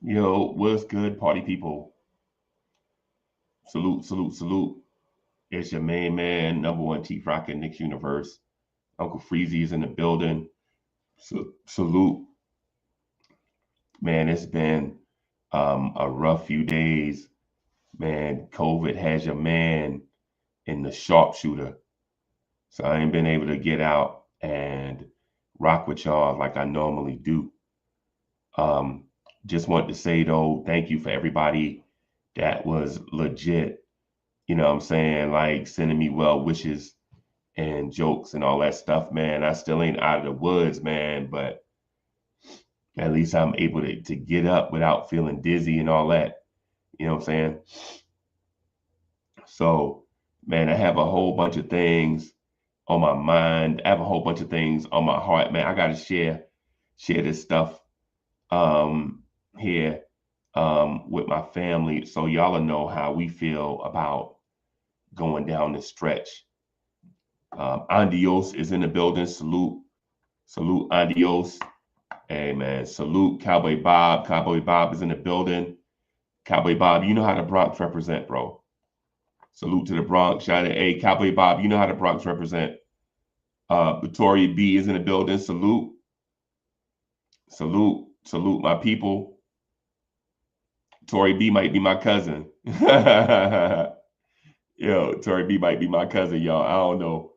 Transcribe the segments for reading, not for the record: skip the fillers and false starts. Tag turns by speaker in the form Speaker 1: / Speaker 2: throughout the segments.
Speaker 1: Yo, what's good, party people? Salute, salute, salute. It's your main man, number one Chief Rock in Knicks universe. Uncle Freezy is in the building. Salute. Man, it's been a rough few days. Man, COVID has your man in the sharpshooter. So I ain't been able to get out and rock with y'all like I normally do. Um, just want to say though, thank you for everybody that was legit. You know what I'm saying? Like sending me well wishes and jokes and all that stuff, man. I still ain't out of the woods, man, but at least I'm able to get up without feeling dizzy and all that. You know what I'm saying? So, man, I have a whole bunch of things on my mind. I have a whole bunch of things on my heart, man. I gotta share this stuff here with my family so y'all will know how we feel about going down this stretch. Andios is in the building. Salute, salute, Andios. Hey man, salute Cowboy Bob. Cowboy Bob is in the building. Cowboy Bob, you know how the Bronx represent, bro. Salute to the Bronx. Shout out, hey Cowboy Bob, you know how the Bronx represent. Victoria B is in the building. Salute, salute, salute my people. Tori B might be my cousin. Yo, Tori B might be my cousin, y'all. I don't know.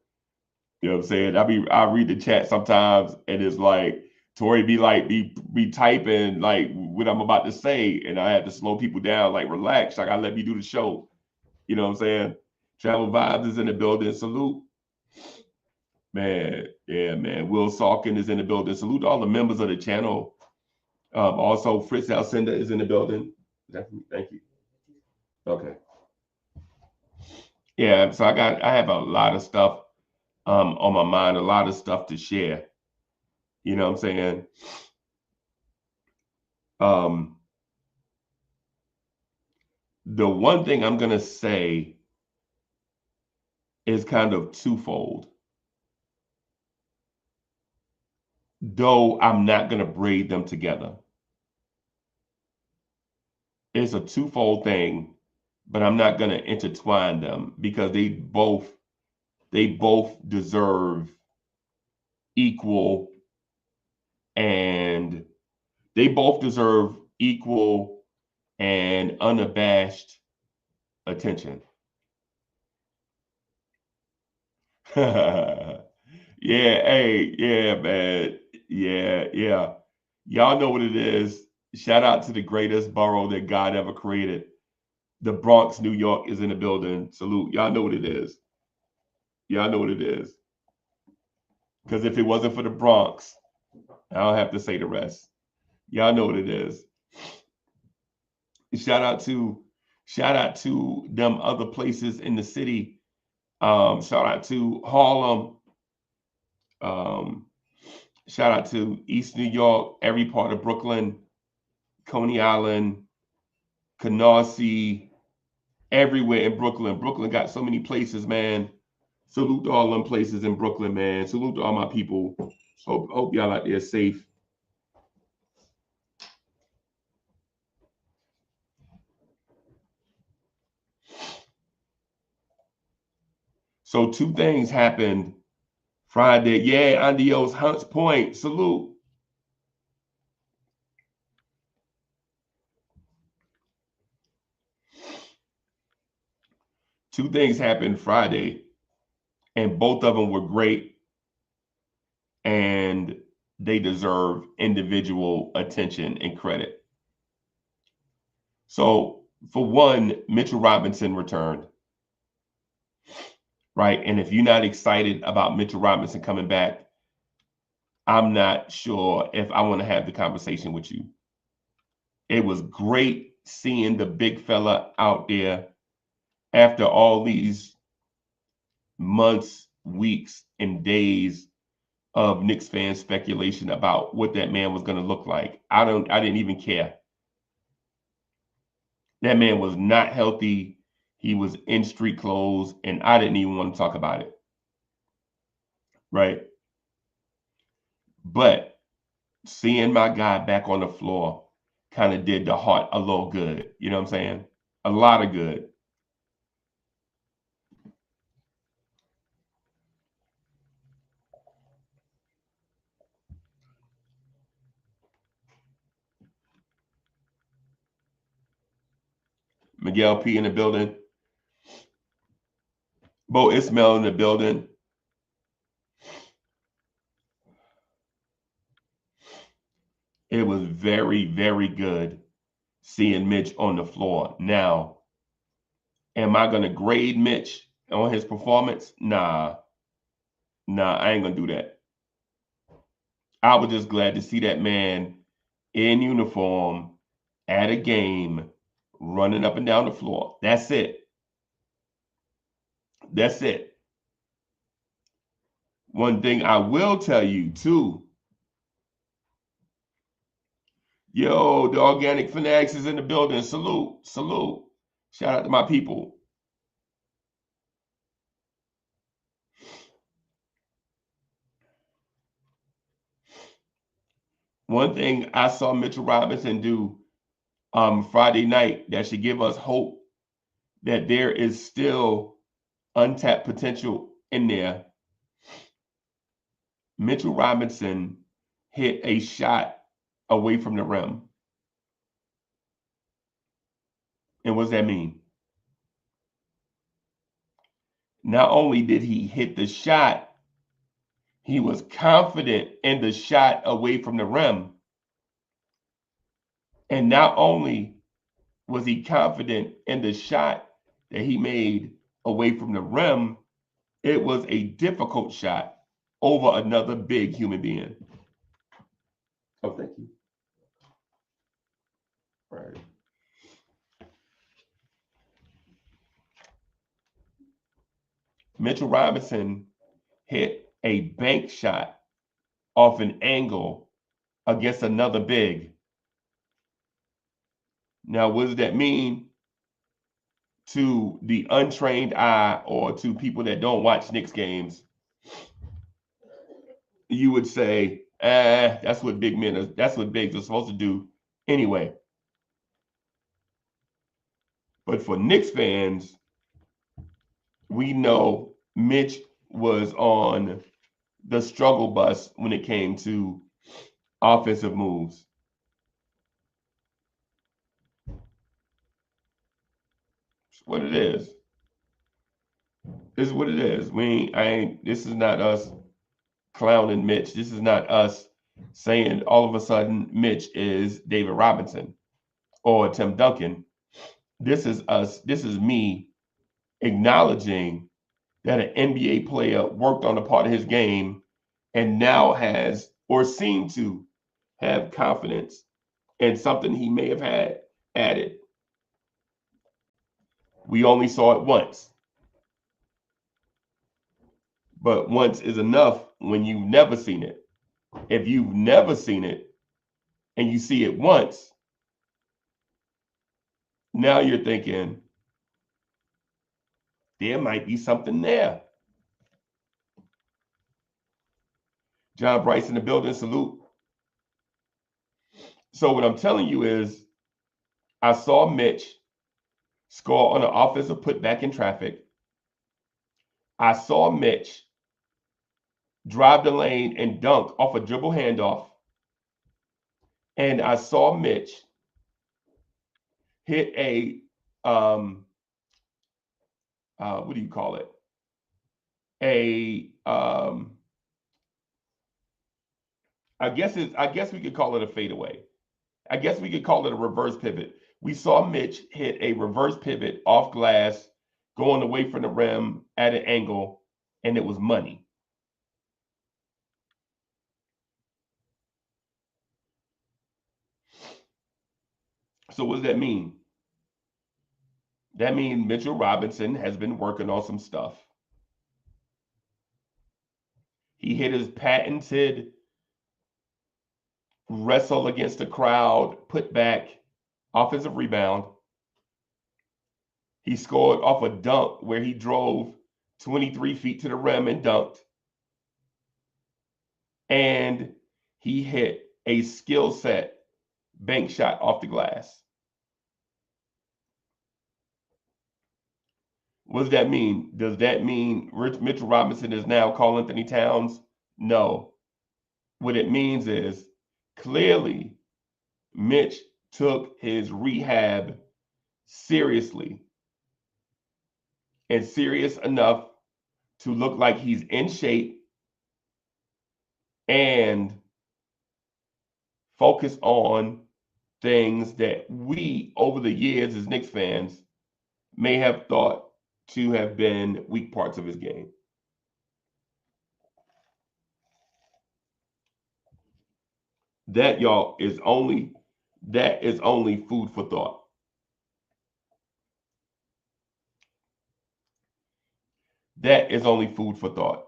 Speaker 1: You know what I'm saying? I read the chat sometimes and it's like Tori be typing like what I'm about to say, and I have to slow people down, like relax, like I let me do the show. You know what I'm saying? Travel Vibes is in the building. Salute. Man, yeah, man. Will Salkin is in the building. Salute to all the members of the channel. Also, Fritz Alcindor is in the building. Definitely, thank you. Okay. Yeah, so I have a lot of stuff on my mind, a lot of stuff to share. You know what I'm saying? Um, the one thing I'm gonna say is kind of twofold. Though I'm not gonna braid them together. It's a twofold thing, but I'm not gonna intertwine them because they both deserve equal and they both deserve equal and unabashed attention. Yeah, hey, yeah, man. Yeah, yeah. Y'all know what it is. Shout out to the greatest borough that God ever created. The Bronx, New York is in the building. Salute. Y'all know what it is. Y'all know what it is. Because if it wasn't for the Bronx, I don't have to say the rest. Y'all know what it is. Shout out to shout out to them other places in the city. Shout out to Harlem. Um, Shout out to East New York, every part of Brooklyn, Coney Island, Canarsie, everywhere in Brooklyn. Brooklyn got so many places, man. Salute to all them places in Brooklyn, man. Salute to all my people. Hope y'all out there safe. So two things happened Friday. Yeah, Andios, Hunts Point. Salute. Two things happened Friday, and both of them were great, and they deserve individual attention and credit. So, for one, Mitchell Robinson returned, right? And if you're not excited about Mitchell Robinson coming back, I'm not sure if I want to have the conversation with you. It was great seeing the big fella out there after all these months, weeks, and days of Knicks fan speculation about what that man was going to look like. I didn't even care. That man was not healthy. He was in street clothes, and I didn't even want to talk about it. Right. But seeing my guy back on the floor kind of did the Hart a little good. You know what I'm saying? A lot of good. Miguel P in the building. Bo Ismail in the building. It was very, very good seeing Mitch on the floor. Now, am I going to grade Mitch on his performance? Nah, I ain't going to do that. I was just glad to see that man in uniform at a game running up and down the floor. That's it. That's it. One thing I will tell you too, yo, the organic fanatics is in the building. Salute, salute. Shout out to my people. One thing I saw Mitchell Robinson do Friday night that should give us hope that there is still untapped potential in there. Mitchell Robinson hit a shot away from the rim. And what does that mean? Not only did he hit the shot, he was confident in the shot away from the rim. And not only was he confident in the shot that he made away from the rim, it was a difficult shot over another big human being. Oh, thank you. All right. Mitchell Robinson hit a bank shot off an angle against another big. Now, what does that mean to the untrained eye or to people that don't watch Knicks games? You would say, that's what that's what bigs are supposed to do anyway. But for Knicks fans, we know Mitch was on the struggle bus when it came to offensive moves. It's what it is. This is what it is. This is not us clowning Mitch. This is not us saying all of a sudden Mitch is David Robinson or Tim Duncan. This is us. This is me acknowledging that an NBA player worked on a part of his game and now has or seemed to have confidence in something he may have had added. We only saw it once. But once is enough when you've never seen it. If you've never seen it and you see it once, now you're thinking, there might be something there. John Bryce in the building, salute. So what I'm telling you is, I saw Mitch score on an offensive putback in traffic. I saw Mitch drive the lane and dunk off a dribble handoff. And I saw Mitch hit a what do you call it? I guess we could call it a fadeaway. I guess we could call it a reverse pivot. We saw Mitch hit a reverse pivot off glass, going away from the rim at an angle, and it was money. So what does that mean? That means Mitchell Robinson has been working on some stuff. He hit his patented wrestle against the crowd, put back, offensive rebound. He scored off a dunk where he drove 23 feet to the rim and dunked. And he hit a skill set bank shot off the glass. What does that mean? Does that mean Mitchell Robinson is now Karl Anthony Towns? No. What it means is clearly Mitch took his rehab seriously and serious enough to look like he's in shape and focus on things that we, over the years as Knicks fans, may have thought to have been weak parts of his game. That, y'all, is only food for thought. That is only food for thought.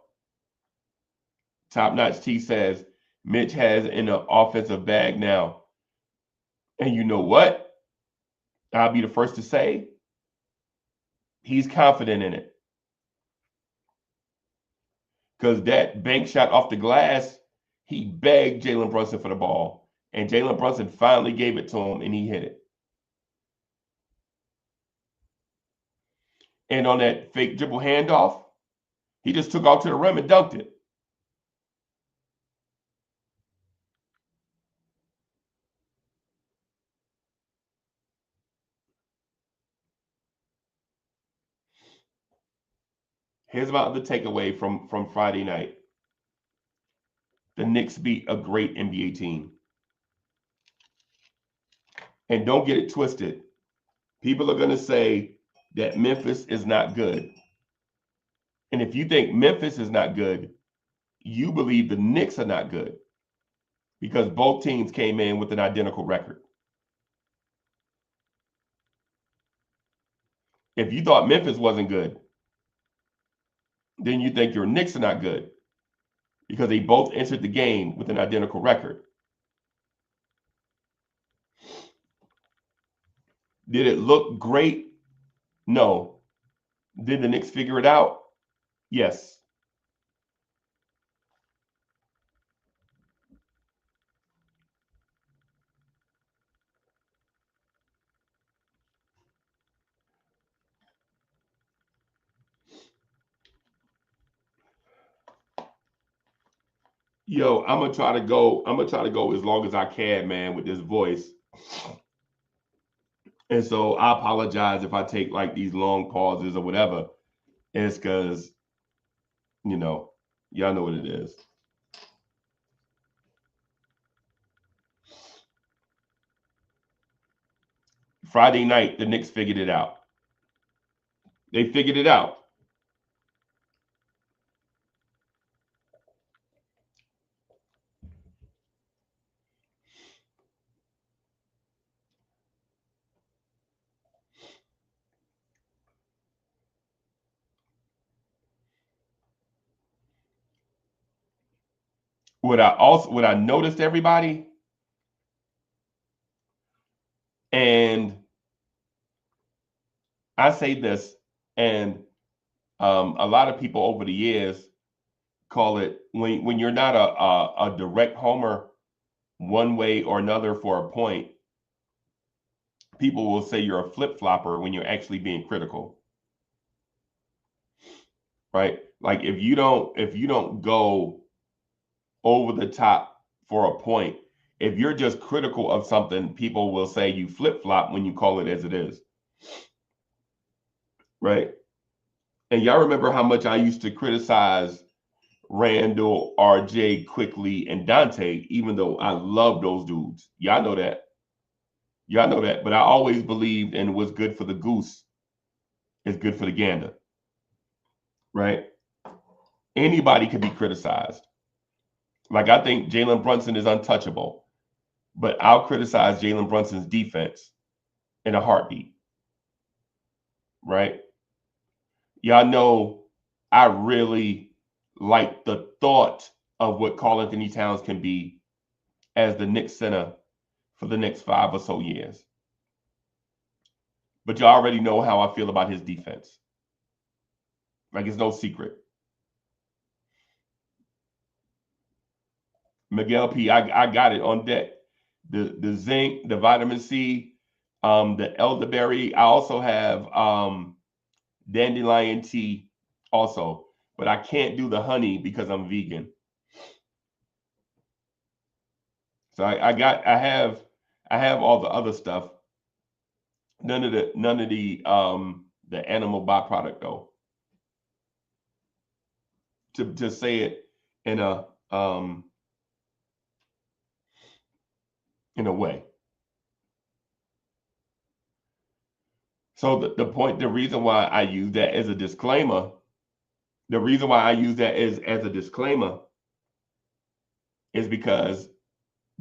Speaker 1: Top Notch T says Mitch has an offensive bag now. And you know what? I'll be the first to say he's confident in it. Because that bank shot off the glass, he begged Jalen Brunson for the ball. And Jalen Brunson finally gave it to him and he hit it. And on that fake dribble handoff, he just took off to the rim and dunked it. Here's my other takeaway from Friday night. The Knicks beat a great NBA team. And don't get it twisted. People are going to say that Memphis is not good. And if you think Memphis is not good, you believe the Knicks are not good because both teams came in with an identical record. If you thought Memphis wasn't good, then you think your Knicks are not good because they both entered the game with an identical record. Did it look great? No. Did the Knicks figure it out? Yes. Yo, I'm gonna try to go as long as I can, man, with this voice. And so I apologize if I take like these long pauses or whatever. It's because, y'all know what it is. Friday night, the Knicks figured it out. They figured it out. What I noticed, everybody, and I say this, and a lot of people over the years call it when you're not a direct homer one way or another for a point, people will say you're a flip flopper when you're actually being critical, right? Like if you don't go over the top for a point, if you're just critical of something, people will say you flip flop when you call it as it is, right? And y'all remember how much I used to criticize Randall, RJ, Quickly, and Dante, even though I love those dudes. Y'all know that. Y'all know that. But I always believed in what's good for the goose is good for the gander. Right? Anybody can be criticized. Like I think Jalen Brunson is untouchable, but I'll criticize Jalen Brunson's defense in a heartbeat. Right? Y'all know I really like the thought of what Karl Anthony Towns can be as the Knicks center for the next 5 or so years. But you already know how I feel about his defense. Like it's no secret. Miguel P, I got it on deck. the zinc, the vitamin C, the elderberry. I also have dandelion tea also, but I can't do the honey because I'm vegan. So I have all the other stuff. None of the animal byproduct though. To say it in a way. So the reason why I use that as a disclaimer, the reason why I use that as a disclaimer is because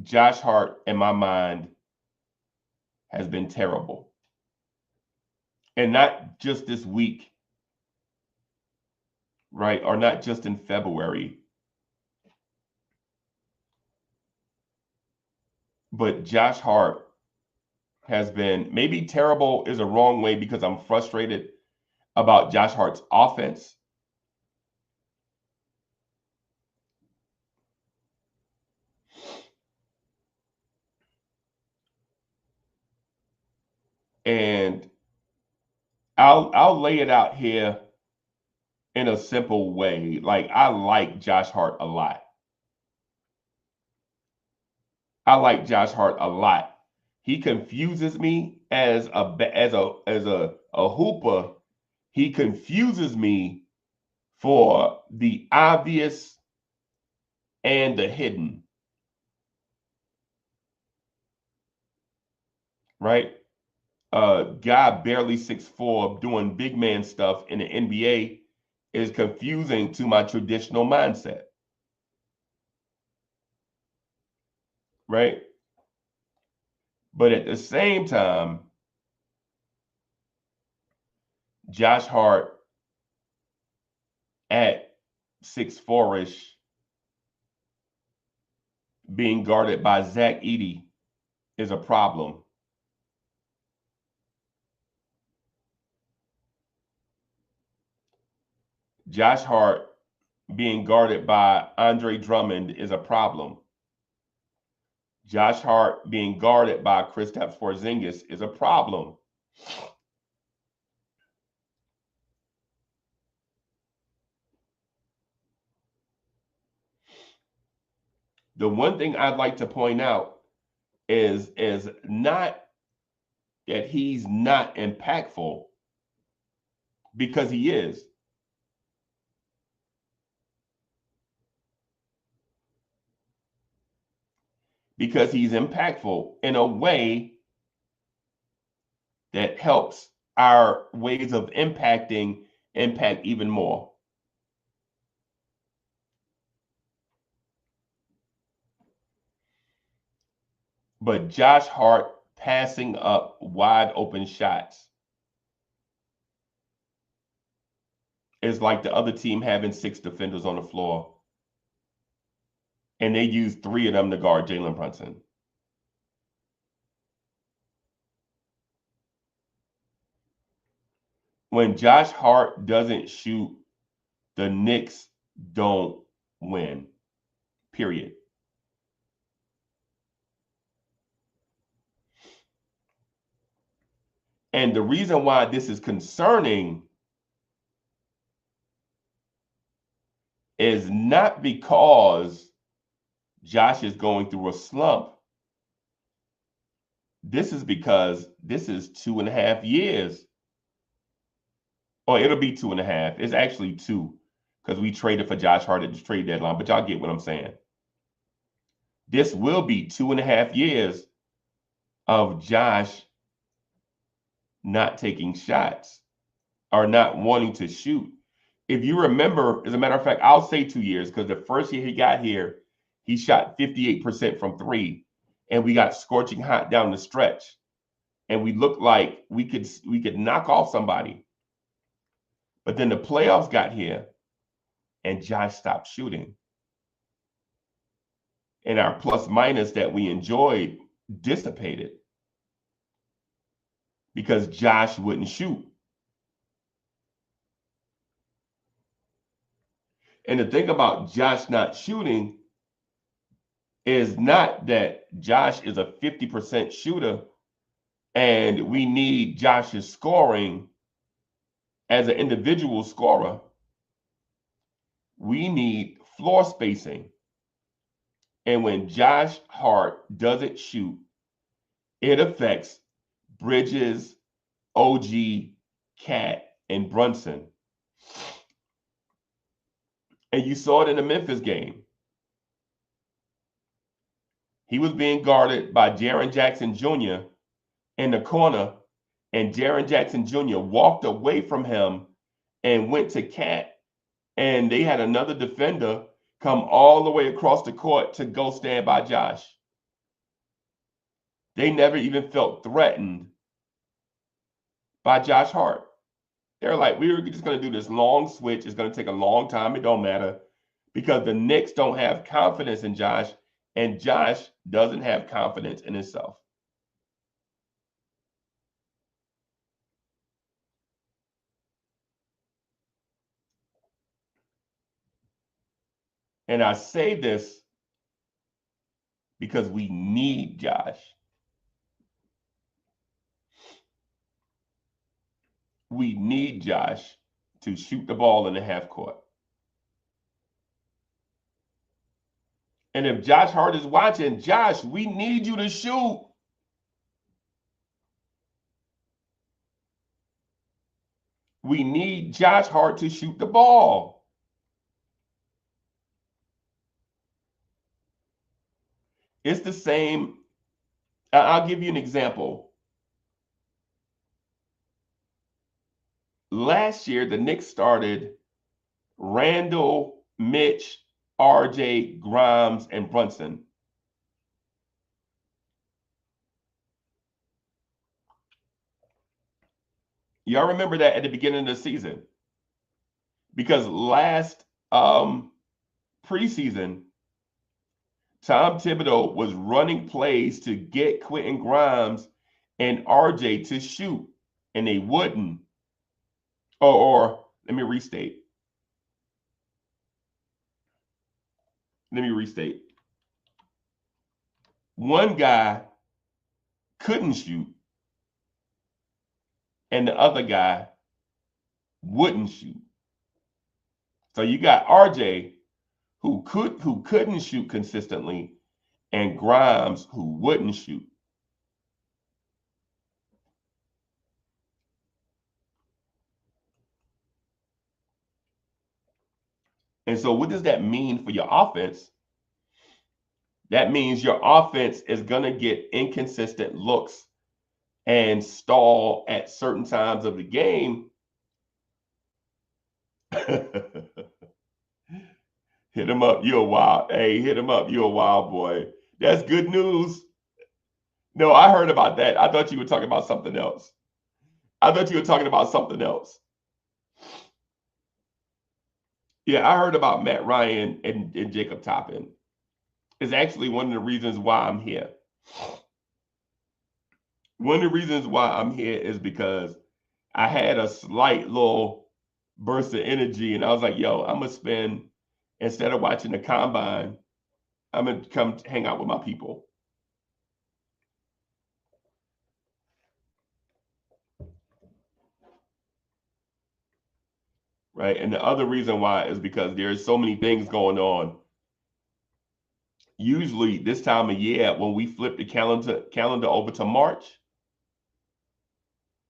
Speaker 1: Josh Hart, in my mind, has been terrible. And not just this week, right? Or not just in February. But Josh Hart has been, maybe terrible is a wrong way because I'm frustrated about Josh Hart's offense. And I'll lay it out here in a simple way. Like, I like Josh Hart a lot. I like Josh Hart a lot. He confuses me as a hooper. He confuses me for the obvious and the hidden, right? Guy barely 6'4", doing big man stuff in the NBA is confusing to my traditional mindset, right? But at the same time, Josh Hart at 6'4" being guarded by Zach Edey is a problem. Josh Hart being guarded by Andre Drummond is a problem. Josh Hart being guarded by Kristaps Porzingis is a problem. The one thing I'd like to point out is not that he's not impactful, because he is. Because he's impactful in a way that helps our ways of impact even more. But Josh Hart passing up wide open shots is like the other team having 6 defenders on the floor, and they use 3 of them to guard Jalen Brunson. When Josh Hart doesn't shoot, the Knicks don't win. Period. And the reason why this is concerning is not because Josh is going through a slump. This is because this is 2.5 years. Or it'll be 2.5. It's actually 2, because we traded for Josh Hart at the trade deadline, but y'all get what I'm saying. This will be 2.5 years of Josh not taking shots or not wanting to shoot. If you remember, as a matter of fact, I'll say 2 years, because the first year he got here, he shot 58% from 3, and we got scorching hot down the stretch, and we looked like we could knock off somebody. But then the playoffs got here, and Josh stopped shooting, and our plus minus that we enjoyed dissipated because Josh wouldn't shoot. And the thing about Josh not shooting is not that Josh is a 50% shooter and we need Josh's scoring as an individual scorer. We need floor spacing. And when Josh Hart doesn't shoot, it affects Bridges, OG, Cat, and Brunson. And you saw it in the Memphis game. He was being guarded by Jaren Jackson Jr. in the corner, and Jaren Jackson Jr. walked away from him and went to Cat, and they had another defender come all the way across the court to go stand by Josh. They never even felt threatened by Josh Hart. They're like, we were just going to do this long switch. It's going to take a long time. It don't matter because the Knicks don't have confidence in Josh, and Josh doesn't have confidence in himself. And I say this because we need Josh. We need Josh to shoot the ball in the half court. And if Josh Hart is watching, Josh, we need you to shoot. We need Josh Hart to shoot the ball. It's the same. I'll give you an example. Last year, the Knicks started Randall, Mitch, RJ, Grimes, and Brunson. Y'all remember that at the beginning of the season? Because last preseason, Tom Thibodeau was running plays to get Quentin Grimes and RJ to shoot, and they wouldn't. Or let me restate. One guy couldn't shoot, and the other guy wouldn't shoot. So you got RJ who couldn't shoot consistently, and Grimes who wouldn't shoot. And so what does that mean for your offense? That means your offense is going to get inconsistent looks and stall at certain times of the game. Hit him up, you're a wild. Hey, hit him up, you're a wild boy. That's good news. No, I heard about that. I thought you were talking about something else. Yeah, I heard about Matt Ryan and Jacob Toppin. It's actually one of the reasons why I'm here. One of the reasons why I'm here is because I had a slight little burst of energy, and I was like, yo, I'm going to spend, instead of watching the combine, I'm going to come hang out with my people. Right. And the other reason why is because there's so many things going on. Usually this time of year, when we flip the calendar over to March,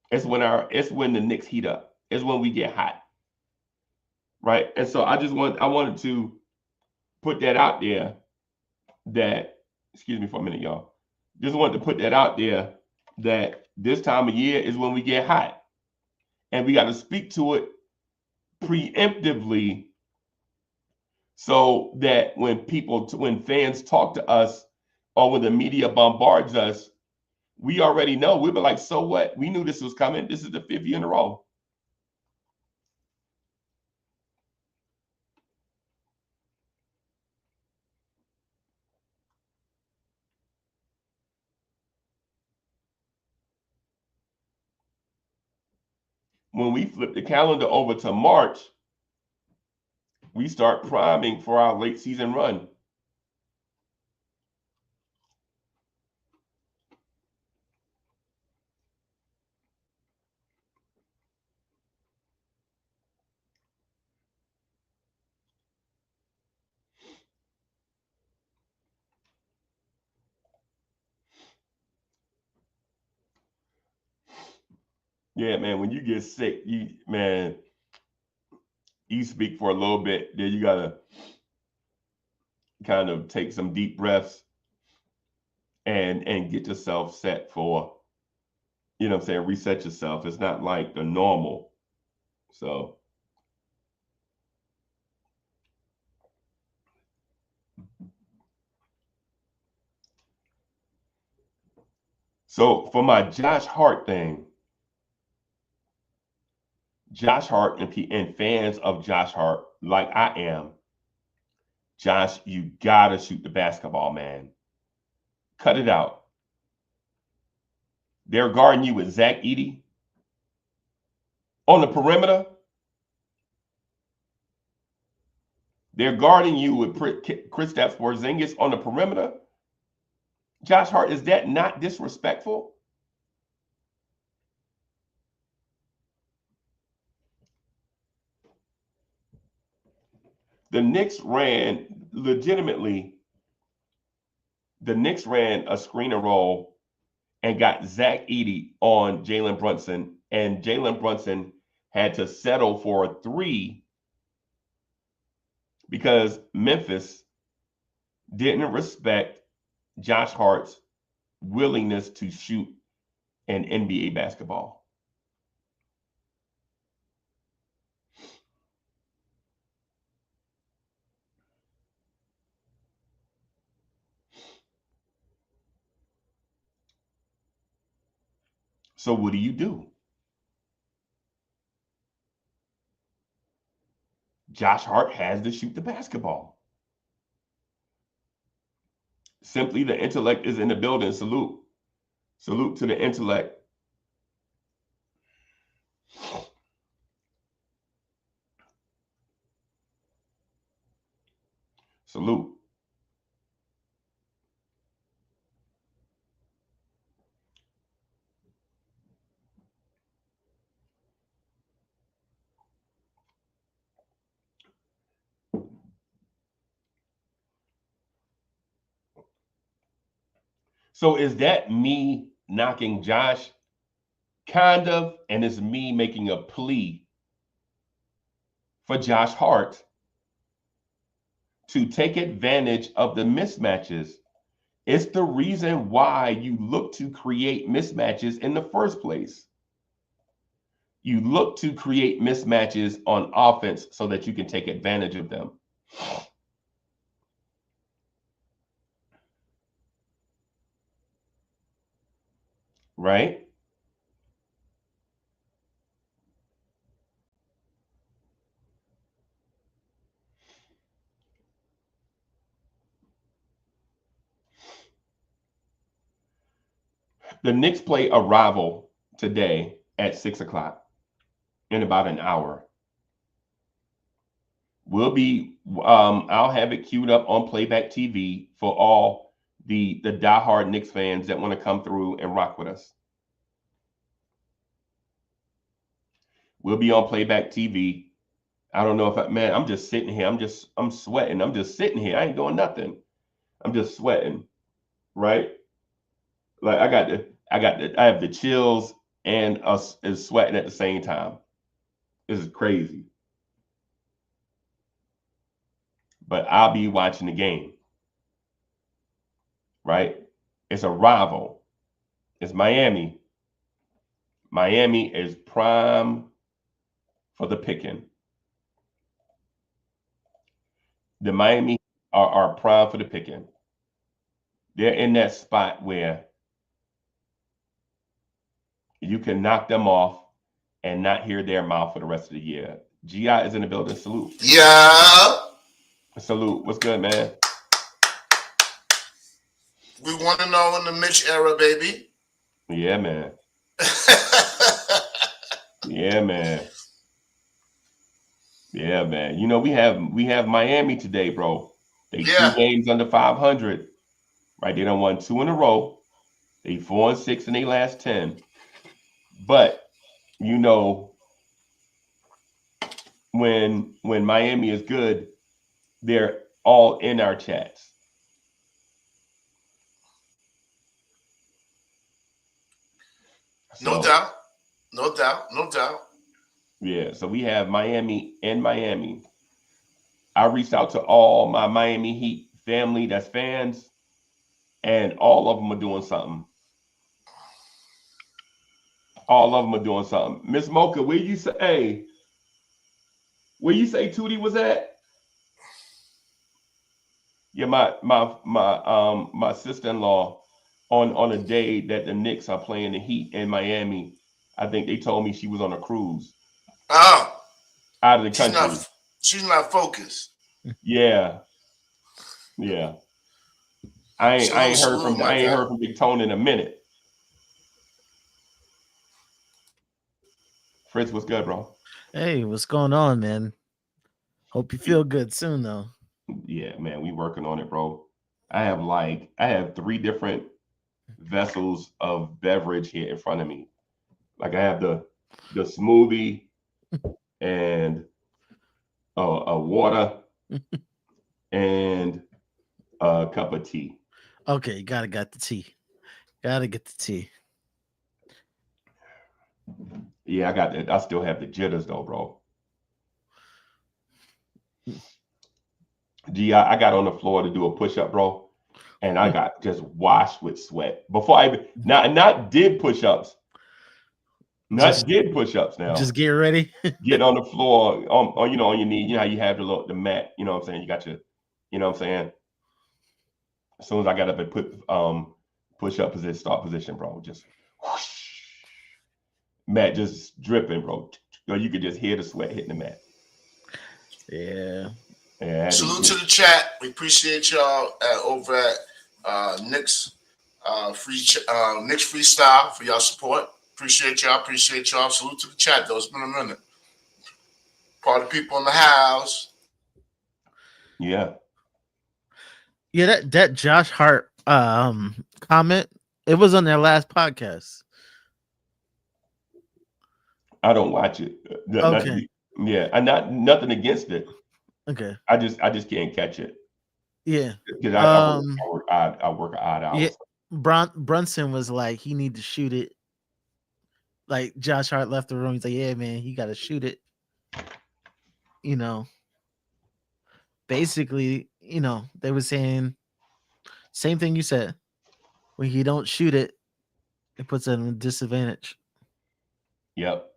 Speaker 1: it's when the Knicks heat up. It's when we get hot. Right. And so I wanted to put that out there that, excuse me for a minute, y'all. Just wanted to put that out there that this time of year is when we get hot. And we got to speak to it preemptively so that when fans talk to us or when the media bombards us, we already know. We'll be like, so what? We knew this was coming. This is the 5th year in a row. When we flip the calendar over to March, we start priming for our late season run. Yeah, man. When you get sick, you speak for a little bit. Then you gotta kind of take some deep breaths and get yourself set for, what I'm saying, reset yourself. It's not like the normal. So for my Josh Hart thing, Josh Hart and fans of Josh Hart, like I am, Josh, you gotta shoot the basketball, man. Cut it out. They're guarding you with Zach Edey on the perimeter. They're guarding you with Kristaps Porzingis on the perimeter. Josh Hart, is that not disrespectful? The Knicks ran legitimately. The Knicks ran a screen and roll and got Zach Edey on Jalen Brunson, and Jalen Brunson had to settle for a three because Memphis didn't respect Josh Hart's willingness to shoot an NBA basketball. So what do? Josh Hart has to shoot the basketball. Simply, the intellect is in the building. Salute. Salute to the intellect. Salute. So is that me knocking Josh? Kind of, and it's me making a plea for Josh Hart to take advantage of the mismatches. It's the reason why you look to create mismatches in the first place. You look to create mismatches on offense so that you can take advantage of them. Right? The Knicks play a rival today at 6 o'clock in about an hour. I'll have it queued up on playback TV for all the diehard Knicks fans that want to come through and rock with us. We'll be on playback TV. I don't know man, I'm just sitting here. I'm sweating. I'm just sitting here. I ain't doing nothing. I'm just sweating. Right? Like I have the chills and us is sweating at the same time. This is crazy. But I'll be watching the game. Right? It's a rival. It's Miami. Miami is prime for the picking. The Miami are prime for the picking. They're in that spot where you can knock them off and not hear their mouth for the rest of the year. GI is in the building. Salute.
Speaker 2: Yeah.
Speaker 1: Salute. What's good, man?
Speaker 2: We want to know in the Mitch era, baby.
Speaker 1: Yeah, man. Yeah, man. Yeah, man. You know, we have Miami today, bro. They two
Speaker 2: Yeah.
Speaker 1: games under 500. Right? They done won two in a row. They 4-6 in their last 10. But you know, when Miami is good, they're all in our chats.
Speaker 2: No
Speaker 1: So
Speaker 2: doubt. No doubt. No doubt.
Speaker 1: Yeah, so we have Miami and Miami. I reached out to all my Miami Heat family that's fans, and all of them are doing something. All of them are doing something. Miss Mocha, where you say Tootie was at? Yeah, my sister-in-law on a day that the Knicks are playing the Heat in Miami. I think they told me she was on a cruise
Speaker 2: Oh,
Speaker 1: out of the
Speaker 2: she's
Speaker 1: country.
Speaker 2: not. She's not focused.
Speaker 1: Yeah, yeah. I
Speaker 2: Salute,
Speaker 1: ain't heard
Speaker 2: salute,
Speaker 1: from
Speaker 2: my
Speaker 1: I ain't
Speaker 2: guy.
Speaker 1: heard from Big Tone in a minute. Fritz, what's good, bro?
Speaker 3: Hey, what's going on, man? Hope you feel good soon, though.
Speaker 1: Yeah, man, we working on it, bro. I have three different vessels of beverage here in front of me. Like I have the smoothie and a water and a cup of tea.
Speaker 3: Okay, gotta got the tea. Gotta get the tea.
Speaker 1: Yeah, I got that. I still have the jitters though, bro. Gee, I got on the floor to do a push up, bro, and I got just washed with sweat before I even not did push ups, not
Speaker 3: Just
Speaker 1: did push ups. Now
Speaker 3: just get ready.
Speaker 1: getting on the floor on on your knee. You know how you have the mat. You know what I'm saying? You got your, you know what I'm saying. As soon as I got up and put push up position, start position, bro, just whoosh, mat just dripping, bro. You could just hear the sweat hitting the mat.
Speaker 3: Yeah.
Speaker 1: Yeah,
Speaker 2: Salute to the chat. We appreciate y'all over at Knicks Knicks Freestyle for y'all support. Appreciate y'all. Appreciate y'all. Salute to the chat, though. It's been a minute. Part of the people in the house.
Speaker 1: yeah.
Speaker 3: Yeah, that Josh Hart comment, it was on their last podcast.
Speaker 1: I don't watch it. Not to
Speaker 3: Okay.
Speaker 1: be, yeah, I not nothing against it.
Speaker 3: Okay.
Speaker 1: I just can't catch it
Speaker 3: Yeah.
Speaker 1: because I work odd
Speaker 3: Yeah.
Speaker 1: hours.
Speaker 3: Brunson was like, he need to shoot it. Like Josh Hart left the room. He's like, yeah, man, he gotta shoot it. You know, basically, they were saying same thing you said. When you don't shoot it, it puts them at a disadvantage.
Speaker 1: Yep,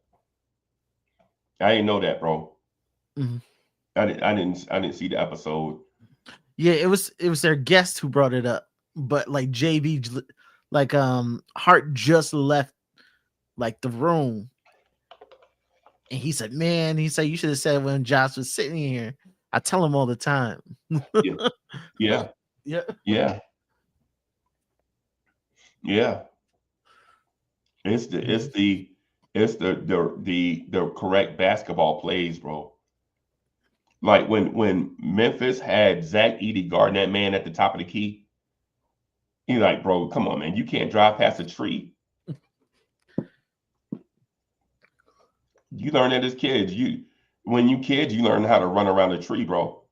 Speaker 1: I didn't know that, bro.
Speaker 3: Mhm.
Speaker 1: I didn't see the episode.
Speaker 3: Yeah, it was their guest who brought it up, but like Hart just left like the room, and he said, "Man," he said, "you should have said when Josh was sitting here. I tell him all the time."
Speaker 1: Yeah, yeah,
Speaker 3: Yeah,
Speaker 1: yeah, yeah. It's the it's the it's the correct basketball plays, bro. Like when Memphis had Zach Edey guarding that man at the top of the key, he's like, bro, come on, man, you can't drive past a tree. You learn that as kids. When you kids, you learn how to run around a tree, bro.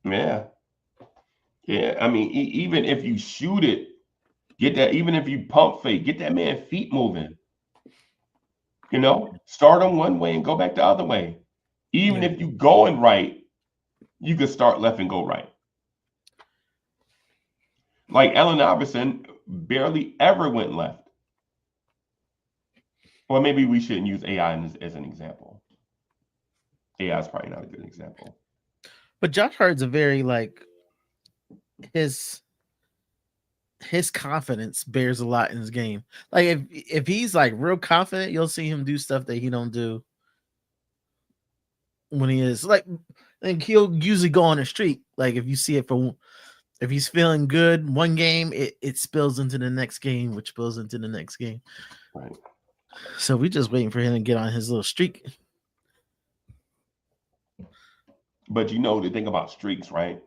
Speaker 1: Yeah, yeah. I mean, even if you shoot it, get that. Even if you pump fake, get that man feet moving. You know, start them one way and go back the other way. Even
Speaker 3: yeah,
Speaker 1: if you going right, you could start left and go right. Like Allen Iverson barely ever went left. Well, maybe we shouldn't use AI as an example. AI is probably not a good example.
Speaker 3: but Josh Hart's a very like his his confidence bears a lot in his game. Like if he's like real confident, you'll see him do stuff that he don't do when he is like. And he'll usually go on a streak. Like if you see it for if he's feeling good one game, it spills into the next game, which spills into the next game.
Speaker 1: Right.
Speaker 3: So we just waiting for him to get on his little streak.
Speaker 1: But you know the thing about streaks, right?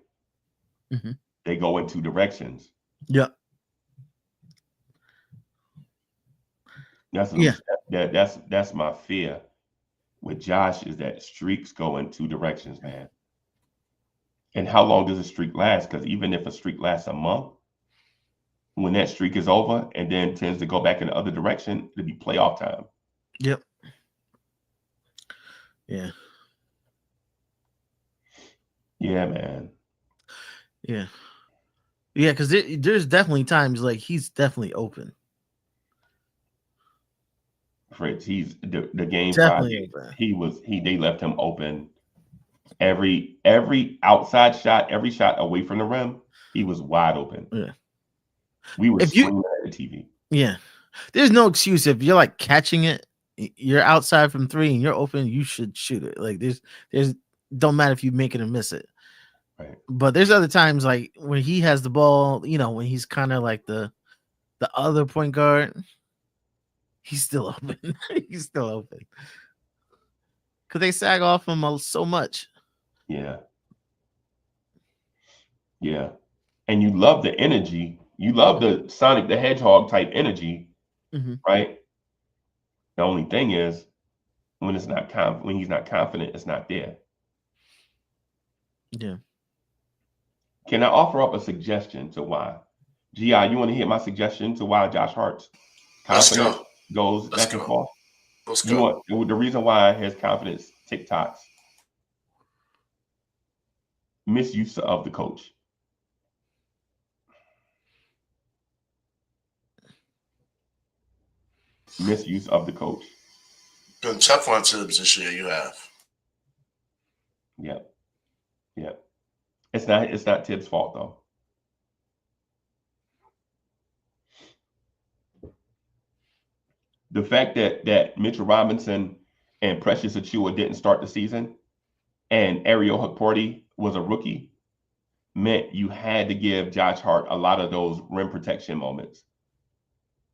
Speaker 3: Mm-hmm.
Speaker 1: They go in two directions.
Speaker 3: Yeah.
Speaker 1: That's what
Speaker 3: Yeah.
Speaker 1: that's my fear with Josh is that streaks go in two directions, man. And how long does a streak last? Because even if a streak lasts a month, when that streak is over and then tends to go back in the other direction, it'll be playoff time.
Speaker 3: Yep. Yeah.
Speaker 1: Yeah, man.
Speaker 3: Yeah. Yeah, because there's definitely times like he's definitely open.
Speaker 1: Fritz, he's the game
Speaker 3: Definitely
Speaker 1: Friday.
Speaker 3: open.
Speaker 1: They left him open every outside shot, every shot away from the rim. He was wide open.
Speaker 3: Yeah.
Speaker 1: We were
Speaker 3: If you
Speaker 1: screaming at the TV.
Speaker 3: Yeah. There's no excuse if you're like catching it, you're outside from three and you're open, you should shoot it. Like there's don't matter if you make it or miss it.
Speaker 1: Right.
Speaker 3: But there's other times like when he has the ball, when he's kind of like the other point guard, he's still open. He's still open. Cause they sag off him so much.
Speaker 1: Yeah. Yeah. And you love the energy. You love the Sonic the Hedgehog type energy,
Speaker 3: Mm-hmm.
Speaker 1: right? The only thing is when he's not confident, it's not there.
Speaker 3: Yeah.
Speaker 1: Can I offer up a suggestion to why? GI, you want to hear my suggestion to why Josh Hart's confidence goes back and forth?
Speaker 2: Let's go.
Speaker 1: The reason why his confidence TikToks misuse of the coach. Misuse of the coach.
Speaker 2: Been tough on Tibbs this year. You have.
Speaker 1: Yep. Yep. It's not Tibbs' fault though. The fact that Mitchell Robinson and Precious Achua didn't start the season and Ariel Hukporti was a rookie meant you had to give Josh Hart a lot of those rim protection moments.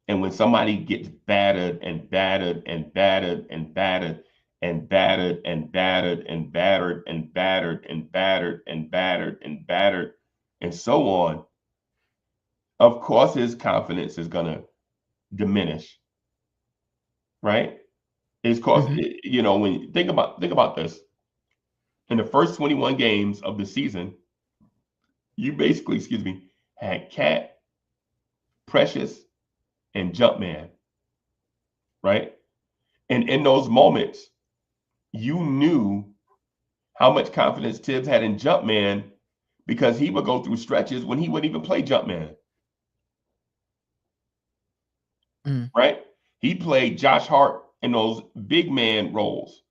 Speaker 1: And when somebody gets battered and battered and battered and battered and battered and battered and battered and battered and battered and battered and battered and so on, of course his confidence is gonna diminish. Right? It's cause when you think about this. In the first 21 games of the season, you basically, had Cat, Precious, and Jumpman, right? And in those moments, you knew how much confidence Tibbs had in Jumpman because he would go through stretches when he wouldn't even play Jumpman, right? He played Josh Hart in those big man roles.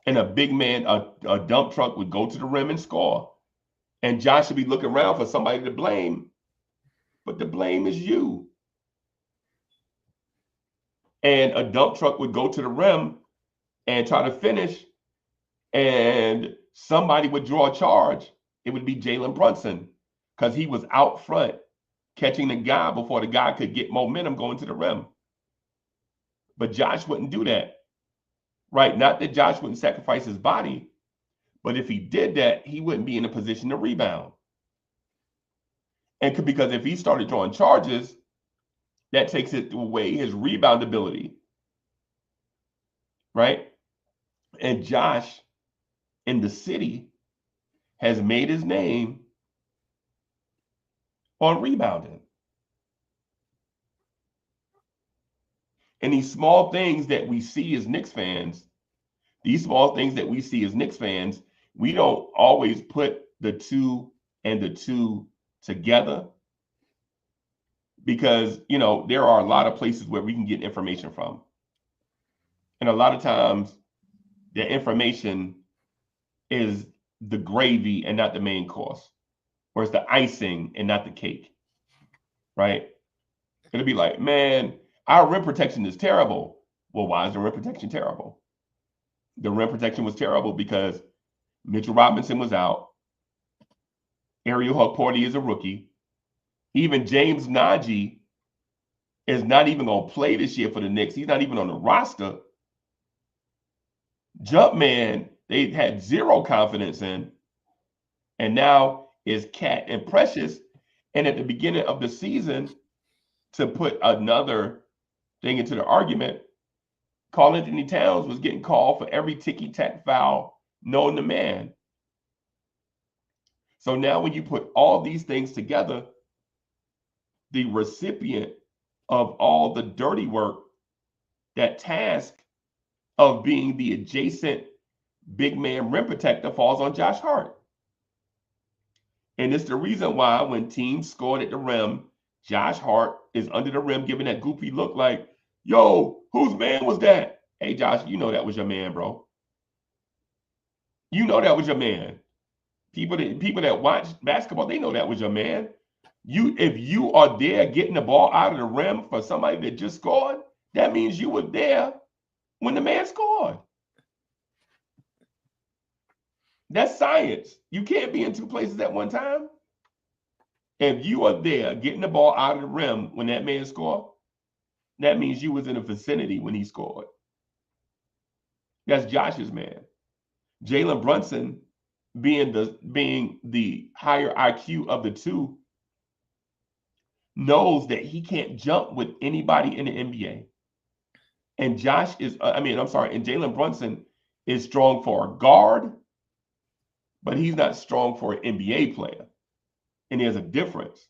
Speaker 1: And a big man, a dump truck would go to the rim and score. And Josh should be looking around for somebody to blame, but the blame is you. And a dump truck would go to the rim and try to finish, and somebody would draw a charge. It would be Jalen Brunson because he was out front catching the guy before the guy could get momentum going to the rim. But Josh wouldn't do that, right? Not that Josh wouldn't sacrifice his body, but if he did that, he wouldn't be in a position to rebound. And because if he started drawing charges, that takes it away his rebound ability, right? And Josh in the city has made his name on rebounding. And these small things that we see as Knicks fans, we don't always put the two and the two together because, there are a lot of places where we can get information from. And a lot of times the information is the gravy and not the main course, or it's the icing and not the cake, right? It'll be like, man, our rim protection is terrible. Well, why is the rim protection terrible? The rim protection was terrible because Mitchell Robinson was out. Ariel Hukporti is a rookie. Even James Najee is not even going to play this year for the Knicks. He's not even on the roster. Jumpman, they had zero confidence in. And now is Cat and Precious. And at the beginning of the season, to put another thing into the argument, Karl Anthony Towns was getting called for every ticky-tack foul known to man. So now when you put all these things together, the recipient of all the dirty work, that task of being the adjacent big man rim protector falls on Josh Hart. And it's the reason why when teams scored at the rim, Josh Hart is under the rim giving that goofy look like, yo, whose man was that? Hey, Josh, you know that was your man, bro. You know that was your man. People that watch basketball, they know that was your man. If you are there getting the ball out of the rim for somebody that just scored, that means you were there when the man scored. That's science. You can't be in two places at one time. If you are there getting the ball out of the rim when that man scored, that means you was in the vicinity when he scored. That's Josh's man. Jalen Brunson, being the higher IQ of the two, knows that he can't jump with anybody in the NBA. And Jalen Brunson is strong for a guard, but he's not strong for an NBA player. And there's a difference.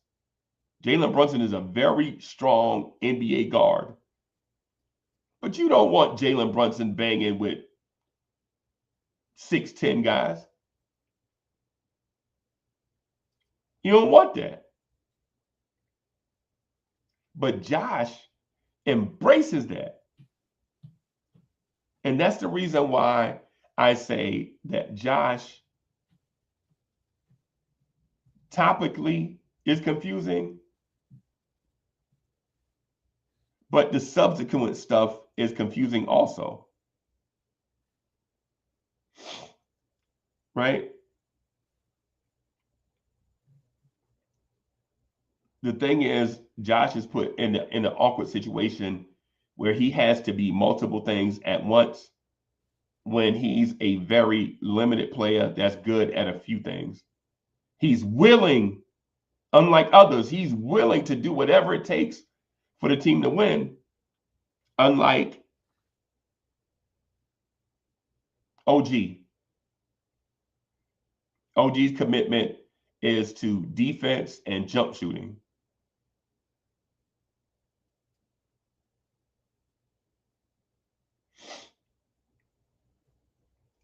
Speaker 1: Jalen Brunson is a very strong NBA guard. But you don't want Jalen Brunson banging with 6'10" guys. You don't want that. But Josh embraces that. And that's the reason why I say that Josh topically is confusing, but the subsequent stuff is confusing also. Right? The thing is, Josh is put in an awkward situation where he has to be multiple things at once when he's a very limited player that's good at a few things. He's willing, unlike others, he's willing to do whatever it takes for the team to win, unlike OG. OG's commitment is to defense and jump shooting.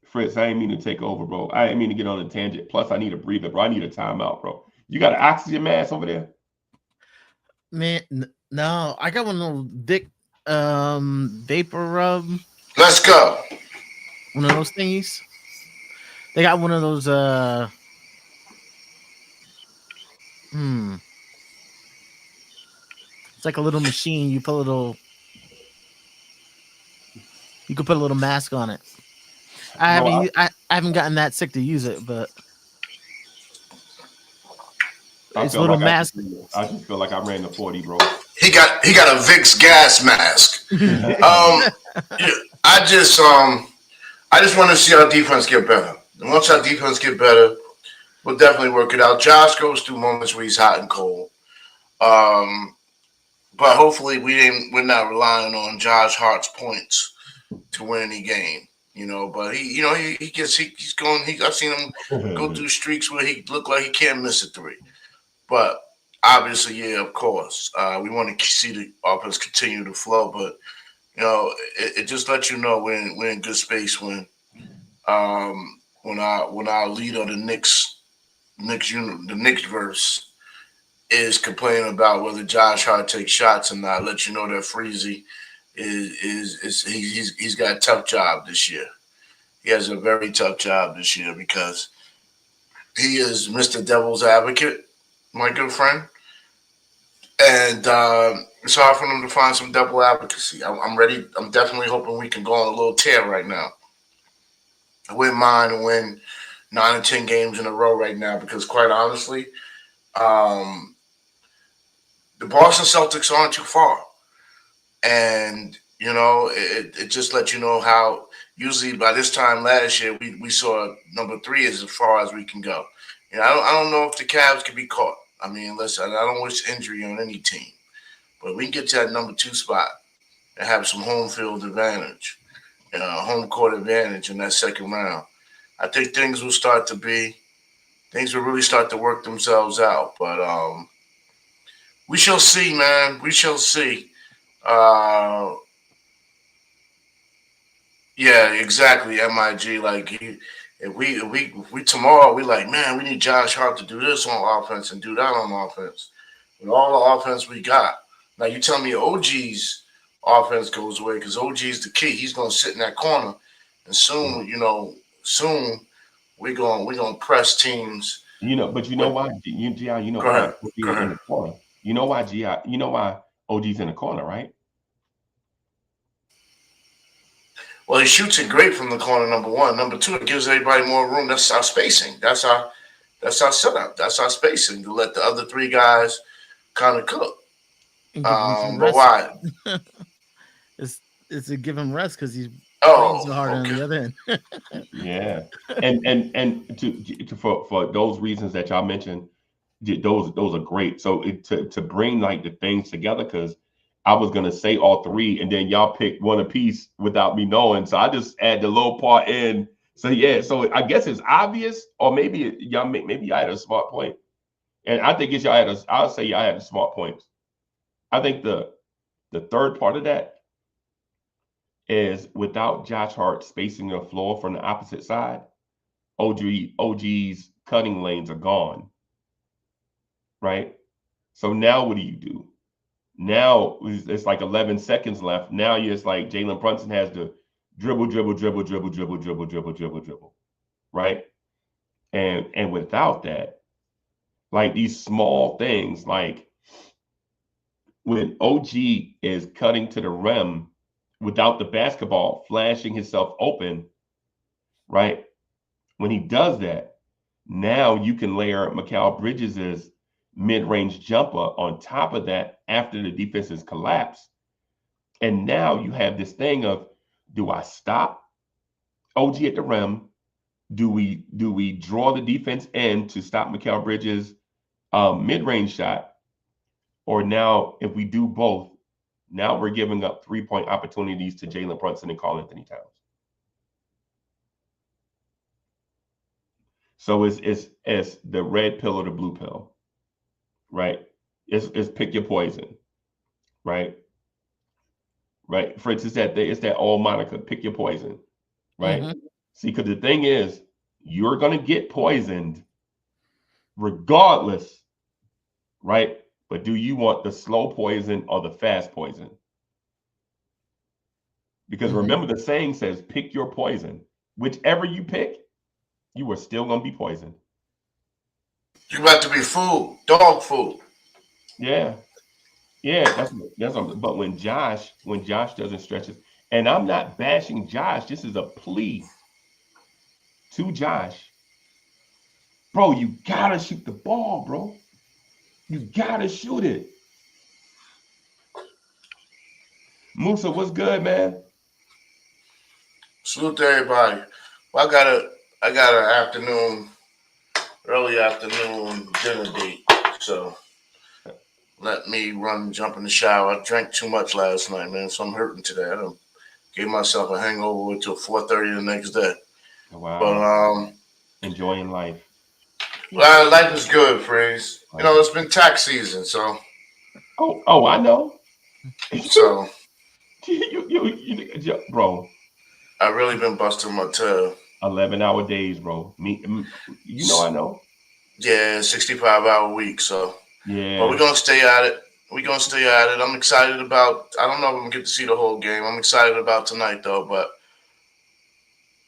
Speaker 1: Fritz, I didn't mean to take over, bro. I didn't mean to get on a tangent. Plus, I need a breather, bro. I need a timeout, bro. You got an oxygen mask over there?
Speaker 3: Man, no. I got one of those Dick vapor rub.
Speaker 2: Let's go.
Speaker 3: One of those thingies. They got one of those It's like a little machine. You can put a little mask on it. I haven't gotten that sick to use it, but it's a little mask.
Speaker 1: I just feel like I ran the 40, bro.
Speaker 2: He got a Vicks gas mask. I just want to see our defense get better. And once our defense get better, we'll definitely work it out. Josh goes through moments where he's hot and cold. But hopefully we're not relying on Josh Hart's points to win any game. But I've seen him go through streaks where he looked like he can't miss a three. But obviously, yeah, of course, we want to see the offense continue to flow. But it just lets you know we're in good space when our lead on the Knicks verse is complaining about whether Josh Hart takes shots or not. Let you know that Freezy he's got a tough job this year. He has a very tough job this year because he is Mr. Devil's Advocate, my good friend. And it's hard for them to find some double advocacy. I'm ready. I'm definitely hoping we can go on a little tear right now. I wouldn't mind to win 9 or 10 games in a row right now because, quite honestly, the Boston Celtics aren't too far. And, it just lets you know how usually by this time last year we saw number 3 as far as we can go. I don't know if the Cavs can be caught. I mean, listen, I don't wish injury on any team. But we can get to that number 2 spot and have some home field advantage, home court advantage in that second round. I think things will really start to work themselves out. But We shall see, man. We shall see. Uh, yeah, exactly. Mig, like if we tomorrow we like, man, we need Josh Hart to do this on offense and do that on offense. With all the offense we got, now you tell me OG's offense goes away because OG's the key. He's gonna sit in that corner, and soon, soon we're gonna press teams
Speaker 1: But you know
Speaker 2: with.
Speaker 1: why, Gi, you know
Speaker 2: Go
Speaker 1: why
Speaker 2: ahead.
Speaker 1: OG
Speaker 2: Go
Speaker 1: in
Speaker 2: ahead.
Speaker 1: the corner. You know why, Gi, you know why OG's in the corner, right?
Speaker 2: Well, he shoots it great from the corner. Number one. Number two, it gives everybody more room. That's our spacing. That's our setup. That's our spacing to let the other three guys kind of cook.
Speaker 3: And give him some
Speaker 2: But
Speaker 3: rest.
Speaker 2: why?
Speaker 3: it's it's to give him rest because he's playing
Speaker 2: Oh,
Speaker 3: so hard on
Speaker 2: okay.
Speaker 3: the other end.
Speaker 1: Yeah, and for those reasons that y'all mentioned, those are great. So to bring like the things together, because I was gonna say all three, and then y'all picked one apiece without me knowing. So I just add the little part in. So yeah, so I guess it's obvious, or maybe maybe y'all had a smart point, and I think it's y'all had I'll say y'all had a smart points. I think the third part of that is without Josh Hart spacing the floor from the opposite side, OG's cutting lanes are gone, right? So now what do you do? Now it's like 11 seconds left. Now you're it's like Jalen Brunson has to dribble, dribble, dribble, dribble, dribble, dribble, dribble, dribble, dribble, right? And without that, like these small things, like when OG is cutting to the rim without the basketball, flashing himself open, right? When he does that, now you can layer Mikal Bridges' mid-range jumper on top of that after the defense has collapsed. And now you have this thing of, do I stop OG at the rim? Do we draw the defense in to stop Mikal Bridges' mid-range shot? Or now, if we do both, now we're giving up 3-point opportunities to Jalen Brunson and Karl Anthony Towns. So it's the red pill or the blue pill, right? It's pick your poison, right? Right. For instance, it's that old Monica, pick your poison, right?
Speaker 3: Hmm.
Speaker 1: See, because the thing is, you're gonna get poisoned regardless, right? But do you want the slow poison or the fast poison? Because
Speaker 3: Hmm.
Speaker 1: remember, the saying says, pick your poison. Whichever you pick, you are still gonna be poisoned.
Speaker 2: You about to be food, dog food.
Speaker 1: Yeah, yeah. But when Josh doesn't stretch it, and I'm not bashing Josh. This is a plea to Josh, bro. You gotta shoot the ball, bro. You gotta shoot it. Musa, what's good, man?
Speaker 2: Salute to everybody. Well, I got an early afternoon dinner date. So let me jump in the shower. I drank too much last night, man, so I'm hurting today. I done gave myself a hangover until 4:30 the next day. But
Speaker 1: Wow. Enjoying life.
Speaker 2: well, life is good, Freeze.
Speaker 1: Life is.
Speaker 2: It's been tax season, so
Speaker 1: Oh, I know.
Speaker 2: so
Speaker 1: Bro.
Speaker 2: I've really been busting my tail.
Speaker 1: 11-hour days, bro. I know.
Speaker 2: Yeah, 65-hour week. So, but we're
Speaker 1: Yeah.
Speaker 2: gonna stay at it. We're gonna stay at it. I'm excited about. I don't know if I'm gonna get to see the whole game. I'm excited about tonight though. But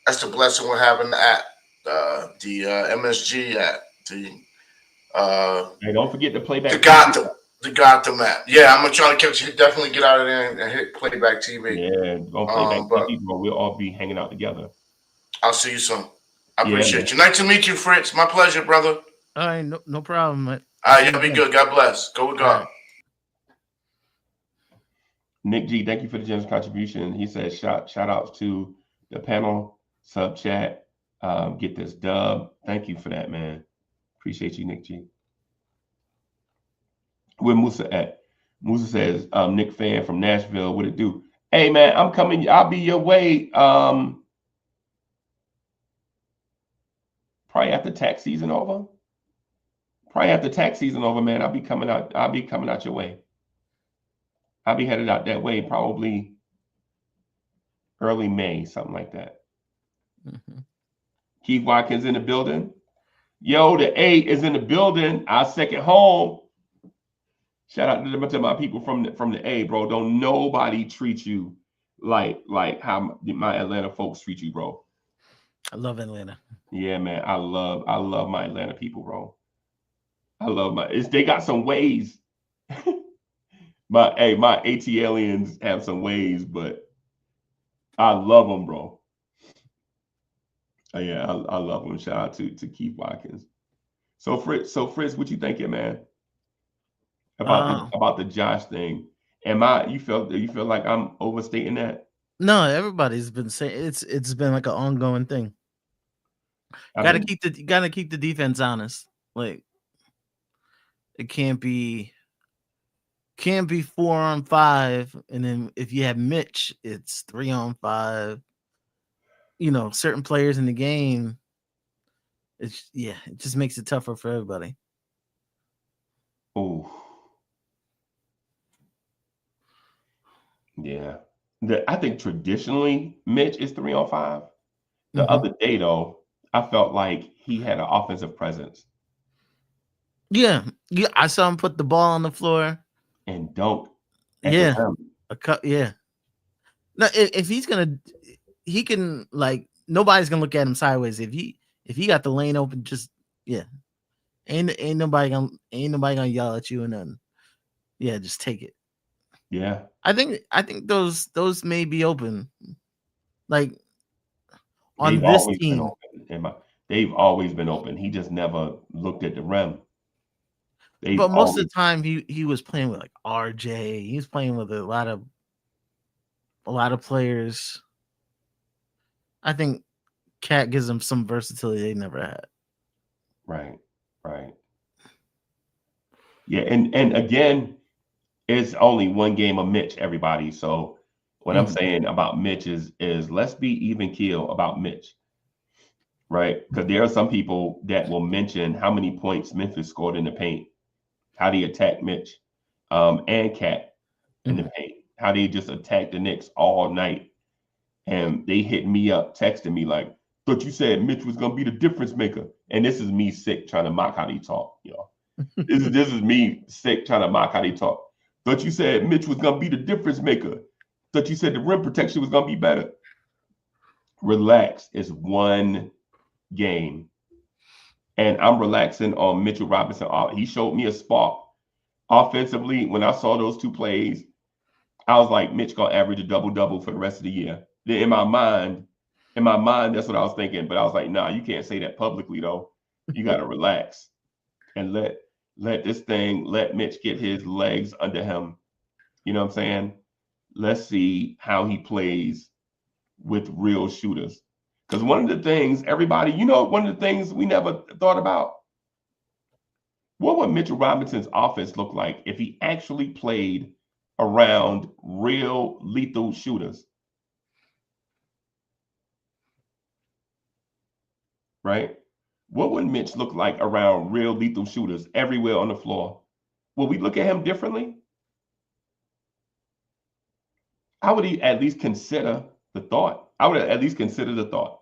Speaker 2: that's the blessing we're having the app, the MSG app, uh,
Speaker 1: Hey, don't forget the
Speaker 2: the
Speaker 1: playback TV.
Speaker 2: Gotham, the Gotham app. Yeah, I'm gonna try to catch you. Definitely get out of there and hit playback TV.
Speaker 1: Yeah, go playback
Speaker 2: But
Speaker 1: TV, bro. We'll all be hanging out together.
Speaker 2: I'll see you soon. I
Speaker 1: Yeah, man.
Speaker 2: appreciate you. Nice to meet you, Fritz. My pleasure, brother.
Speaker 3: All right, no problem.
Speaker 2: All
Speaker 3: See
Speaker 2: right,
Speaker 3: you
Speaker 2: y'all be
Speaker 3: again.
Speaker 2: good. God bless. Go with
Speaker 3: All
Speaker 2: God.
Speaker 3: right.
Speaker 1: Nick G, thank you for the generous contribution. He says shout outs to the panel, sub chat. Get this dub. Thank you for that, man. Appreciate you, Nick G. Where Musa at? Musa says, Nick fan from Nashville. What it do? Hey man, I'm coming. I'll be your way. Probably after tax season over. Probably after tax season over, man, I'll be coming out. I'll be coming out your way. I'll be headed out that way probably early May, something like that.
Speaker 3: Mm-hmm.
Speaker 1: Keith Watkins in the building. Yo, the A is in the building. Our second home. Shout out to my people from the A, bro. Don't nobody treat you like how my Atlanta folks treat you, bro.
Speaker 3: I love Atlanta.
Speaker 1: Yeah, man. I love my Atlanta people, bro. I love they got some ways. my ATLians have some ways, but I love them, bro. Yeah, I love them. Shout out to Keith Watkins. So Fritz, what you thinking, man? About the Josh thing. You feel like I'm overstating that?
Speaker 3: No, everybody's been saying it's been like an ongoing thing. Gotta keep the defense honest. Like it can't be 4-on-5, and then if you have Mitch, it's 3-on-5. You know, certain players in the game, it just makes it tougher for everybody.
Speaker 1: Oh, yeah. I think traditionally Mitch is 3-on-5. The other day though, I felt like he had an offensive presence.
Speaker 3: Yeah, I saw him put the ball on the floor
Speaker 1: and dunk.
Speaker 3: Yeah, yeah. Now, if he's gonna, he can like nobody's gonna look at him sideways. If he got the lane open, just ain't nobody gonna yell at you and nothing. Yeah, just take it.
Speaker 1: Yeah,
Speaker 3: I think those may be open. Like on
Speaker 1: they've
Speaker 3: this
Speaker 1: always
Speaker 3: team,
Speaker 1: been open. They've always been open. He just never looked at the rim.
Speaker 3: But most of the time he was playing with like RJ. He was playing with a lot of players. I think Cat gives them some versatility they never had.
Speaker 1: Right. Yeah, and again, it's only one game of Mitch, everybody. So what I'm saying about Mitch is let's be even keel about Mitch. Right? Because there are some people that will mention how many points Memphis scored in the paint, how they attacked Mitch and Cat in the paint, how they just attacked the Knicks all night. And they hit me up, texting me like, "Thought you said Mitch was gonna be the difference maker." And this is me sick trying to mock how they talk, you know. This is me sick trying to mock how they talk. "Thought you said Mitch was gonna be the difference maker. Thought you said the rim protection was gonna be better." Relax. It's one game. And I'm relaxing on Mitchell Robinson. He showed me a spark offensively. When I saw those two plays, I was like, Mitch gonna average a double-double for the rest of the year. Then in my mind, that's what I was thinking. But I was like, nah, you can't say that publicly though. You gotta relax and let Mitch get his legs under him. You know what I'm saying? Let's see how he plays with real shooters. Because one of the things, everybody, one of the things we never thought about, what would Mitchell Robinson's offense look like if he actually played around real lethal shooters? Right? What would Mitch look like around real lethal shooters everywhere on the floor? Will we look at him differently? I would at least consider the thought. I would at least consider the thought.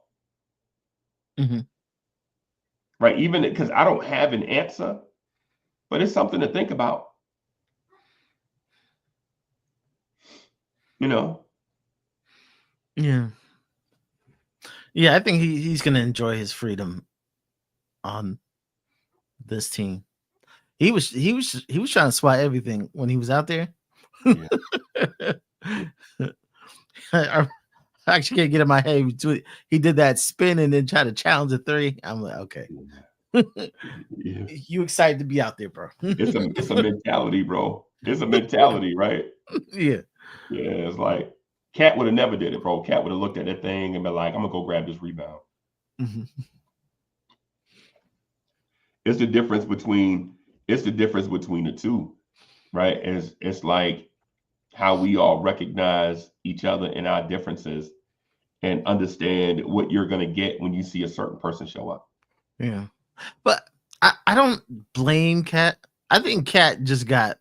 Speaker 1: Right? Even because I don't have an answer, but it's something to think about.
Speaker 3: Yeah. I think he's gonna enjoy his freedom on this team. He was trying to swat everything when he was out there. Yeah. I actually can't get in my head. He did that spin and then try to challenge a three. I'm like, okay. Yeah. You excited to be out there, bro?
Speaker 1: It's a mentality, bro. It's a mentality, right?
Speaker 3: Yeah.
Speaker 1: It's like Cat would have never did it, bro. Cat would have looked at that thing and been like, "I'm gonna go grab this rebound." It's the difference between the two, right? It's like how we all recognize each other and our differences and understand what you're gonna get when you see a certain person show up.
Speaker 3: Yeah, but I I don't blame Cat. I think Cat just got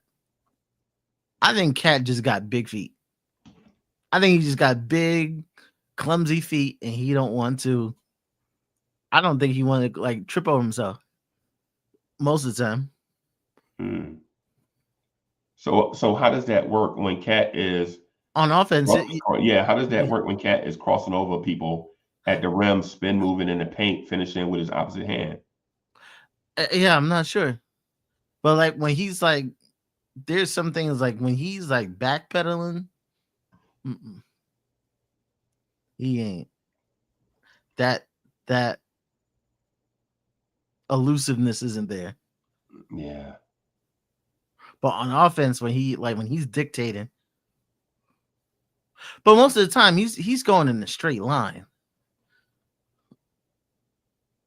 Speaker 3: big feet. I think he just got big, clumsy feet, and he don't want to. I don't think he want to like trip over himself most of the time.
Speaker 1: Mm. So how does that work when Cat is
Speaker 3: On offense,
Speaker 1: yeah, how does that work when Cat is crossing over people at the rim, spin moving in the paint, finishing with his opposite hand?
Speaker 3: yeah, I'm not sure, but like when he's like, there's some things like when he's like backpedaling, he ain't that that elusiveness isn't there.
Speaker 1: Yeah.
Speaker 3: But on offense, when he's dictating, but most of the time he's going in a straight line.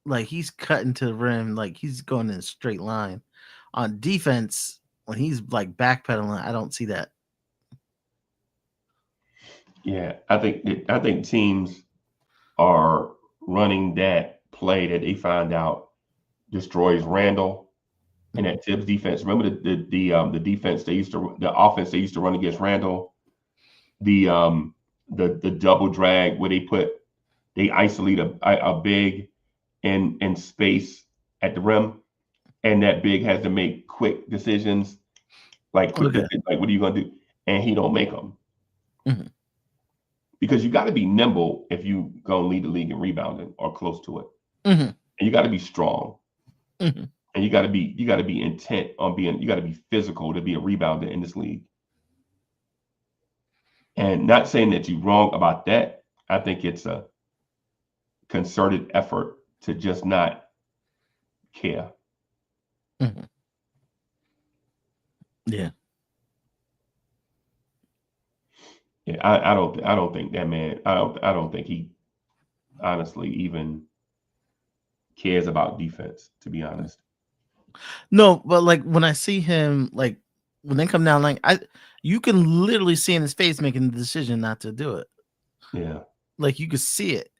Speaker 3: Like he's cutting to the rim, like he's going in a straight line. On defense, when he's like backpedaling, I don't see that.
Speaker 1: Yeah, I think teams are running that play that they find out destroys Randall and that Tibbs defense. Remember the defense the offense they used to run against Randall, the double drag where they isolate a big in space at the rim, and that big has to make quick decisions, like decisions, like what are you gonna do, and he don't make them.
Speaker 3: Mhm.
Speaker 1: Because you got to be nimble if you gonna lead the league in rebounding or close to it,
Speaker 3: Mhm.
Speaker 1: and you got to be strong,
Speaker 3: Mhm.
Speaker 1: and you got to be intent on being. You got to be physical to be a rebounder in this league. And not saying that you're wrong about that. I think it's a concerted effort to just not care.
Speaker 3: Mhm. Yeah.
Speaker 1: Yeah, I don't think that man. I don't think he honestly even cares about defense. To be honest.
Speaker 3: No, but like when I see him, like when they come down, like you can literally see in his face making the decision not to do it.
Speaker 1: Yeah.
Speaker 3: Like you could see it.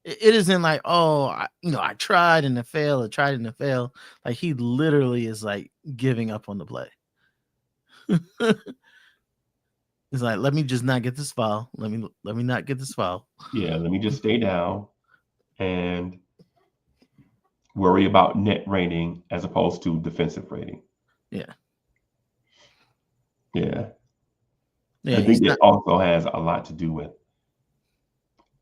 Speaker 3: It isn't like, oh, I tried and it failed. I tried and it failed. Like he literally is like giving up on the play. It's like, let me just not get this foul. Let me not get this foul.
Speaker 1: Yeah. Let me just stay down and worry about net rating as opposed to defensive rating.
Speaker 3: Yeah.
Speaker 1: Yeah.
Speaker 3: Yeah.
Speaker 1: I think
Speaker 3: He's
Speaker 1: it
Speaker 3: not.
Speaker 1: also has a lot to do with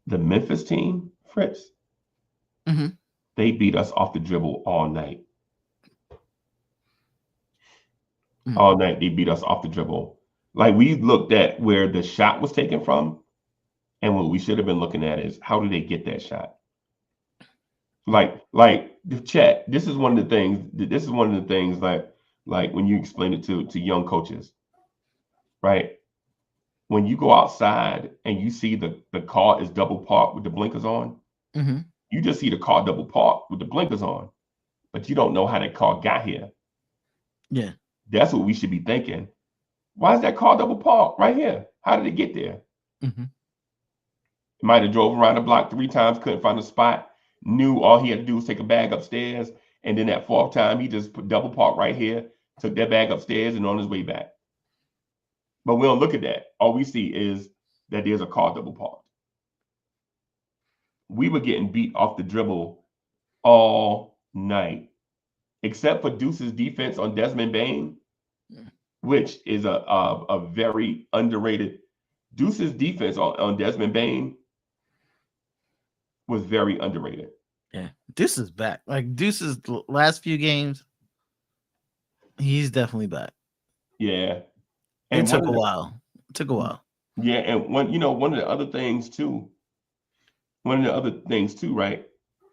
Speaker 1: the Memphis team, Fritz.
Speaker 3: Mhm.
Speaker 1: They beat us off the dribble all night.
Speaker 3: Mhm.
Speaker 1: All night they beat us off the dribble. Like we looked at where the shot was taken from, and what we should have been looking at is how do they get that shot? Like the chat. This is one of the things. This is one of the things like when you explain it to young coaches, right? When you go outside and you see the car is double parked with the blinkers on,
Speaker 3: Mhm.
Speaker 1: you just see the car double parked with the blinkers on, but you don't know how that car got here.
Speaker 3: Yeah.
Speaker 1: That's what we should be thinking. Why is that car double parked right here? How did it get there?
Speaker 3: Mhm.
Speaker 1: Might have drove around the block 3 times, couldn't find a spot, knew all he had to do was take a bag upstairs, and then that fourth time he just put double park right here, took that bag upstairs and on his way back. But we don't look at that. All we see is that there's a car double parked. We were getting beat off the dribble all night, except for Deuce's defense on Desmond Bain, which is a very underrated. Deuce's defense on Desmond Bain was very underrated.
Speaker 3: Yeah. Deuce is back. Like Deuce's last few games, he's definitely back.
Speaker 1: Yeah,
Speaker 3: It
Speaker 1: and
Speaker 3: took a while. It took a while.
Speaker 1: yeah, and one of the other things too, right,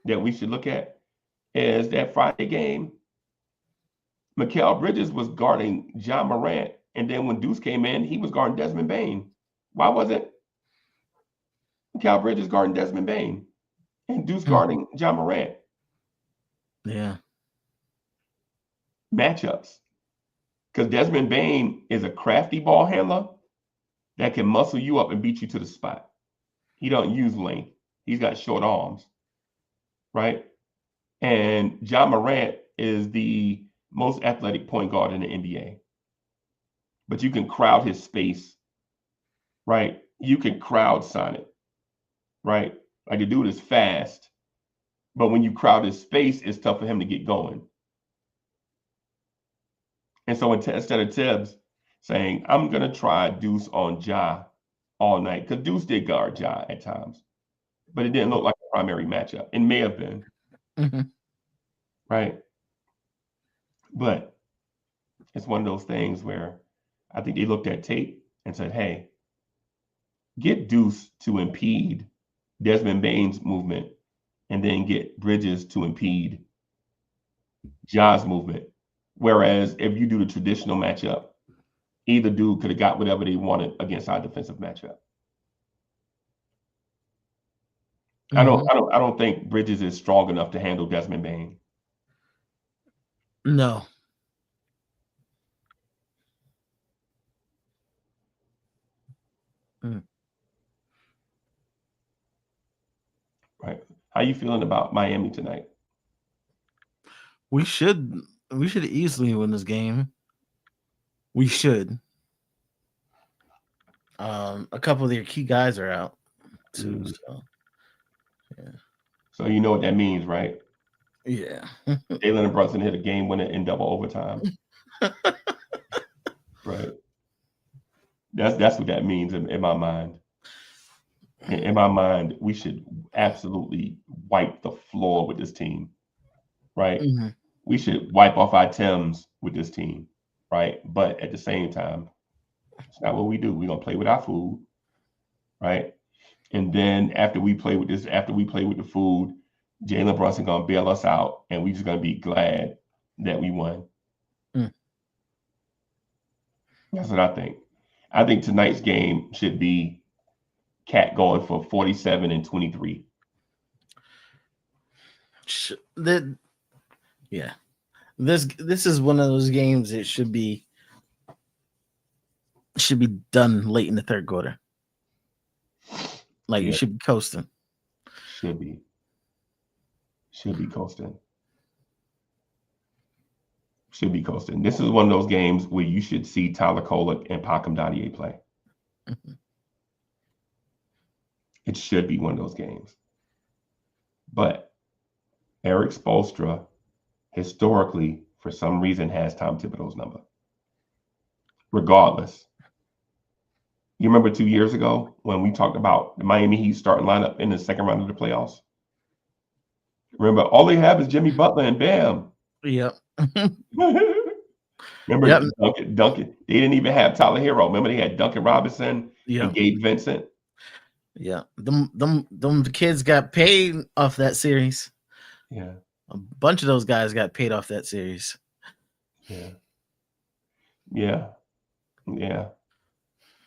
Speaker 1: that we should look at is that Friday game. Mikal Bridges was guarding John Morant, and then when Deuce came in, he was guarding Desmond Bain. Why wasn't Mikal Bridges guarding Desmond Bain and Deuce guarding John Morant?
Speaker 3: Yeah.
Speaker 1: Matchups, because Desmond Bain is a crafty ball handler that can muscle you up and beat you to the spot. He don't use length. He's got short arms, right? And John Morant is the most athletic point guard in the NBA. But you can crowd his space, right? You can crowd sign it, right? Like the dude is fast, but when you crowd his space, it's tough for him to get going. And so instead of Tibbs saying, I'm going to try Deuce on Ja all night, because Deuce did guard Ja at times, but it didn't look like a primary matchup. It may have been, right? But it's one of those things where I think they looked at tape and said, hey, get Deuce to impede Desmond Bane's movement and then get Bridges to impede Ja's movement. Whereas if you do the traditional matchup, either dude could have got whatever they wanted against our defensive matchup. I don't think Bridges is strong enough to handle Desmond Bane.
Speaker 3: No.
Speaker 1: Right. How you feeling about Miami tonight?
Speaker 3: We should easily win this game. We should. A couple of their key guys are out too. So yeah.
Speaker 1: So you know what that means, right?
Speaker 3: Yeah.
Speaker 1: Jalen Brunson hit a game winner in double overtime. Right. That's what that means in my mind. In my mind, we should absolutely wipe the floor with this team. Right. We should wipe off our Timbs with this team. Right. But at the same time, it's not what we do. We're gonna play with our food. Right. And then after we play with the food, Jalen Brunson gonna bail us out, and we just gonna be glad that we won. That's what I think. I think tonight's game should be Cat going for 47 and 23.
Speaker 3: Yeah. This is one of those games that should be done late in the third quarter. Like you should be coasting.
Speaker 1: Should be coasting. Should be coasting. This is one of those games where you should see Tyler Kolek and Pakim Dadier play. It should be one of those games. But Eric Spoelstra, historically, for some reason, has Tom Thibodeau's number. Regardless. You remember 2 years ago when we talked about the Miami Heat starting lineup in the second round of the playoffs? Remember, all they have is Jimmy Butler and Bam.
Speaker 3: Yep.
Speaker 1: Remember Duncan? They didn't even have Tyler Hero. Remember, they had Duncan Robinson and Gabe Vincent.
Speaker 3: Yeah, them kids got paid off that series.
Speaker 1: Yeah,
Speaker 3: a bunch of those guys got paid off that series.
Speaker 1: Yeah.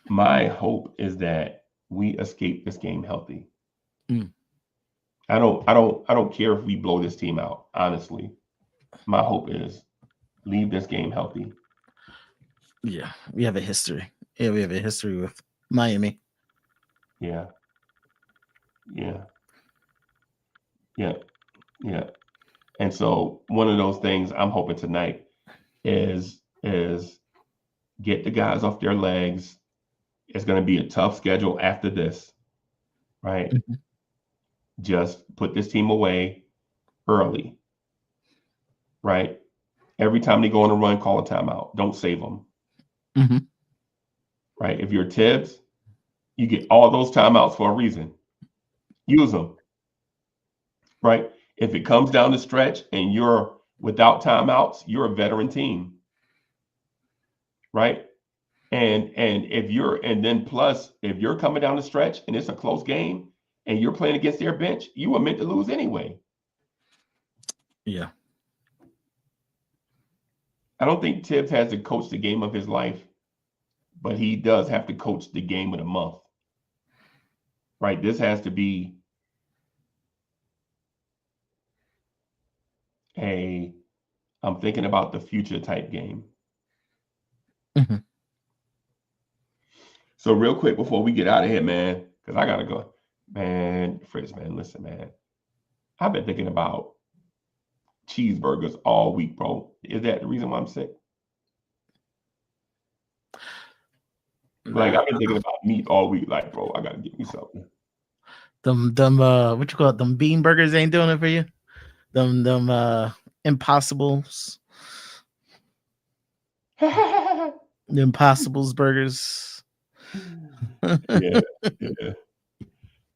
Speaker 1: My hope is that we escape this game healthy. I don't care if we blow this team out. Honestly, my hope is leave this game healthy.
Speaker 3: Yeah, we have a history. Yeah, we have a history with Miami.
Speaker 1: Yeah. And so one of those things I'm hoping tonight is get the guys off their legs. It's going to be a tough schedule after this, right? Just put this team away early, right? Every time they go on a run, call a timeout. Don't save them, right? If you're Tibbs, you get all those timeouts for a reason. Use them, right? If it comes down the stretch and you're without timeouts, you're a veteran team, right? And if you're coming down the stretch and it's a close game and you're playing against their bench, you were meant to lose anyway.
Speaker 3: Yeah.
Speaker 1: I don't think Tibbs has to coach the game of his life, but he does have to coach the game of the month. Right? This has to be I'm thinking about the future type game. So real quick before we get out of here, man, because I gotta go. Man, Fritz, man, listen, man. I've been thinking about cheeseburgers all week, bro. Is that the reason why I'm sick? Like
Speaker 3: Nah,
Speaker 1: I've been thinking about meat all week. Like, bro, I gotta get me something.
Speaker 3: them what you call it? Them bean burgers ain't doing it for you. Them Impossibles, the Impossibles burgers.
Speaker 1: Yeah, yeah.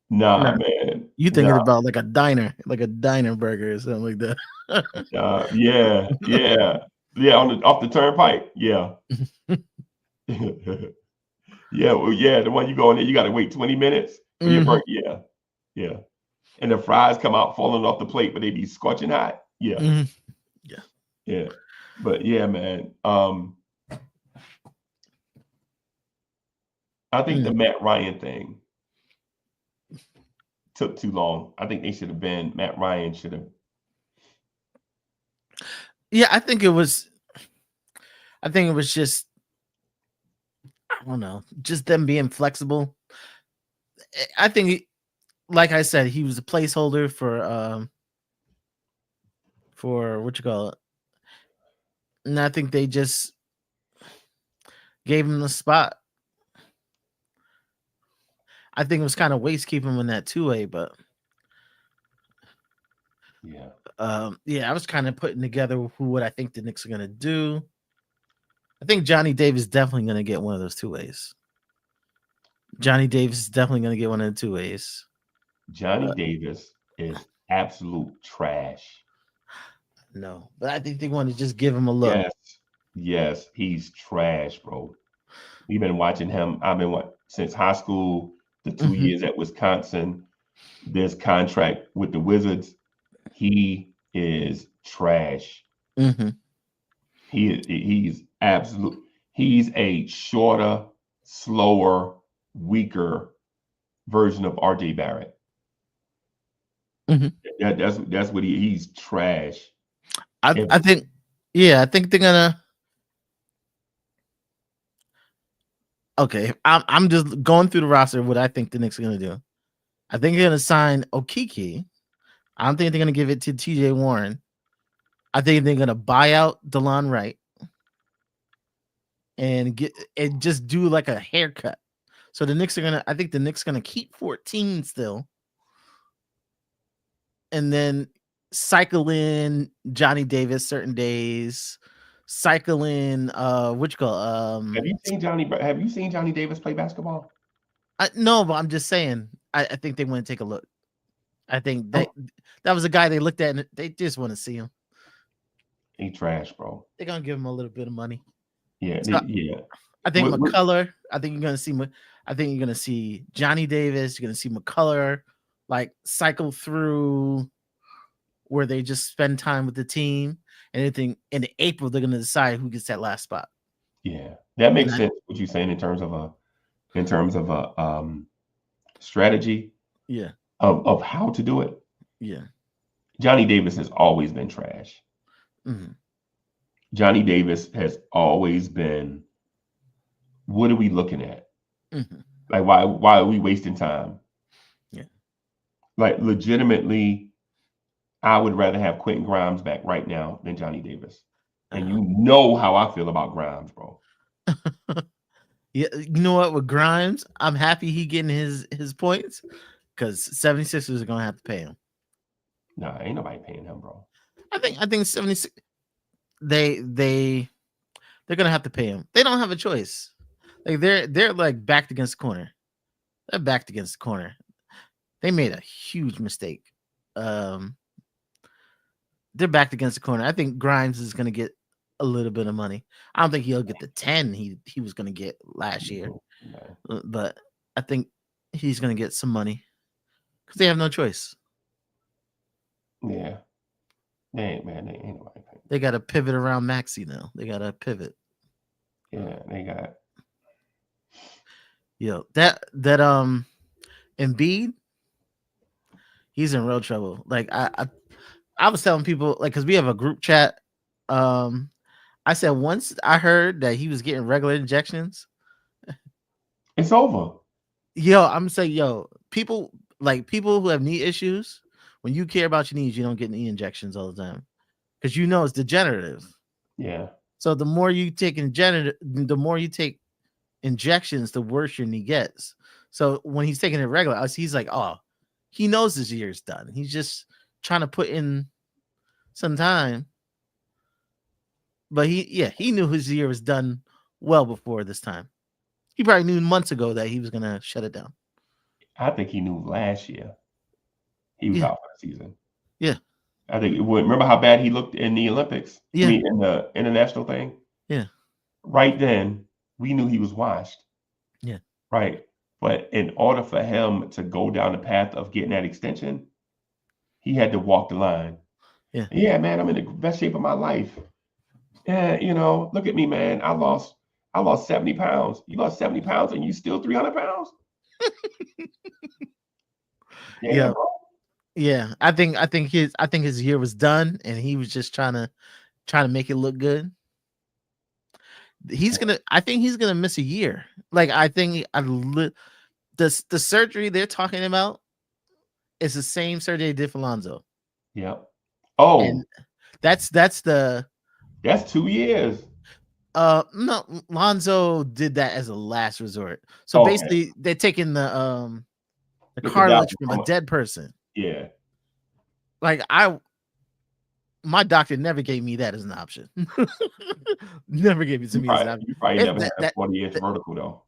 Speaker 1: Nah,
Speaker 3: Nah,
Speaker 1: man.
Speaker 3: you thinking
Speaker 1: Nah,
Speaker 3: about like a diner burger or something like that.
Speaker 1: yeah, yeah, yeah. Off the turnpike. Yeah, yeah. Well, yeah. The one you go in there, you got to wait 20 minutes for your
Speaker 3: Hmm.
Speaker 1: burger. Yeah, yeah. And the fries come out falling off the plate, but they be scorching hot. Yeah,
Speaker 3: Hmm. Yeah.
Speaker 1: yeah. But yeah, man. I think the
Speaker 3: Mm.
Speaker 1: Matt Ryan thing took too long. I think they should have been Matt Ryan should have.
Speaker 3: Yeah, I think it was. I think it was just. I don't know, just them being flexible. I think, like I said, he was a placeholder for what you call it, and I think they just gave him the spot. I think it was kind of waste keeping him in that 2A, but
Speaker 1: Yeah,
Speaker 3: yeah, I was kind of putting together what I think the Knicks are gonna do. I think Johnny Davis definitely gonna get one of those 2As. Johnny Davis is definitely gonna get one of the 2As.
Speaker 1: Johnny Davis is absolute trash.
Speaker 3: No, but I think they want to just give him a look.
Speaker 1: Yes, yes, he's trash, bro. We've been watching him. I've been since high school, the two
Speaker 3: Hmm.
Speaker 1: years at Wisconsin, this contract with the Wizards. He is trash.
Speaker 3: Hmm.
Speaker 1: He's absolute. He's a shorter, slower, weaker version of RJ Barrett.
Speaker 3: Hmm.
Speaker 1: That's what he's trash. If
Speaker 3: I think, yeah, I think they're gonna. Okay, I'm just going through the roster. What I think the Knicks are gonna do. I think they're gonna sign Okiki. I don't think they're gonna give it to TJ Warren. I think they're gonna buy out DeLon Wright and just do like a haircut. So the Knicks are gonna. I think the Knicks are gonna keep 14 still, and then cycle in Johnny Davis certain days. Cycle in what you call
Speaker 1: have you seen Johnny Davis play basketball?
Speaker 3: no, but I'm just saying. I think they want to take a look. I think
Speaker 1: Oh,
Speaker 3: that was a guy they looked at and they just want to see him.
Speaker 1: he trash, bro.
Speaker 3: They're gonna give him a little bit of money.
Speaker 1: Yeah,
Speaker 3: So
Speaker 1: yeah.
Speaker 3: I think McCullough. I think you're gonna see. I think you're gonna see Johnny Davis. You're gonna see McCullough like cycle through where they just spend time with the team. And anything in April, they're gonna decide who gets that last spot.
Speaker 1: Yeah, that
Speaker 3: And
Speaker 1: makes sense. What you're saying in terms of a strategy
Speaker 3: yeah,
Speaker 1: of how to do it.
Speaker 3: yeah.
Speaker 1: Johnny Davis has always been trash.
Speaker 3: Mm-hmm.
Speaker 1: Johnny Davis has always been. What are we looking at?
Speaker 3: Mm-hmm.
Speaker 1: Like, why are we wasting time?
Speaker 3: Yeah.
Speaker 1: Like, legitimately, I would rather have Quentin Grimes back right now than Johnny Davis. And you know how I feel about Grimes, bro.
Speaker 3: Yeah, you know what? With Grimes, I'm happy he getting his points because 76ers are gonna have to pay him.
Speaker 1: Nah, ain't nobody paying him, bro.
Speaker 3: I think 76 they're gonna have to pay him. They don't have a choice. Like they're like backed against the corner. They're backed against the corner. They made a huge mistake. Um, they're backed against the corner. I think Grimes is gonna get a little bit of money. I don't think he'll get the 10 he was gonna get last year,
Speaker 1: No.
Speaker 3: but I think he's gonna get some money because they have no choice.
Speaker 1: Yeah. They ain't nobody paying.
Speaker 3: They got to pivot around Maxi now. They got to pivot.
Speaker 1: Yeah, they got.
Speaker 3: Yo, that Embiid, he's in real trouble. Like I was telling people, like, because we have a group chat. I said once I heard that he was getting regular injections.
Speaker 1: It's over.
Speaker 3: Yo, I'm saying, yo, people who have knee issues, when you care about your knees, you don't get knee injections all the time. because you know it's degenerative.
Speaker 1: Yeah.
Speaker 3: So the more you take the more you take injections, the worse your knee gets. So when he's taking it regular, he's like, oh, he knows his year's done. He's just trying to put in some time. But he knew his year was done well before this time. He probably knew months ago that he was gonna shut it down.
Speaker 1: I think he knew last year he was
Speaker 3: Yeah,
Speaker 1: out for the season.
Speaker 3: yeah,
Speaker 1: I think remember how bad he looked in the Olympics? I
Speaker 3: yeah,
Speaker 1: mean, in the international thing.
Speaker 3: yeah,
Speaker 1: Right then, we knew he was washed.
Speaker 3: yeah,
Speaker 1: Right. But in order for him to go down the path of getting that extension, he had to walk the line.
Speaker 3: yeah.
Speaker 1: Yeah, man, I'm in the best shape of my life. Yeah, look at me, man. I lost 70 pounds. You lost 70 pounds and you still 300 pounds? Yeah,
Speaker 3: Yeah,
Speaker 1: bro.
Speaker 3: yeah. I think his year was done, and he was just trying to make it look good. I think he's gonna miss a year. Like I think the surgery they're talking about is the same surgery they did for Lonzo,
Speaker 1: Yep. Oh,
Speaker 3: and that's the
Speaker 1: that's 2 years.
Speaker 3: no, Lonzo did that as a last resort. So
Speaker 1: Okay.
Speaker 3: basically, they're taking the
Speaker 1: The cadaver
Speaker 3: cartilage from a
Speaker 1: from
Speaker 3: dead person.
Speaker 1: yeah.
Speaker 3: Like my doctor never gave me that as an option. Never gave it to
Speaker 1: You
Speaker 3: me as
Speaker 1: probably,
Speaker 3: an option.
Speaker 1: you probably
Speaker 3: If
Speaker 1: never had a
Speaker 3: that
Speaker 1: 40-inch vertical though.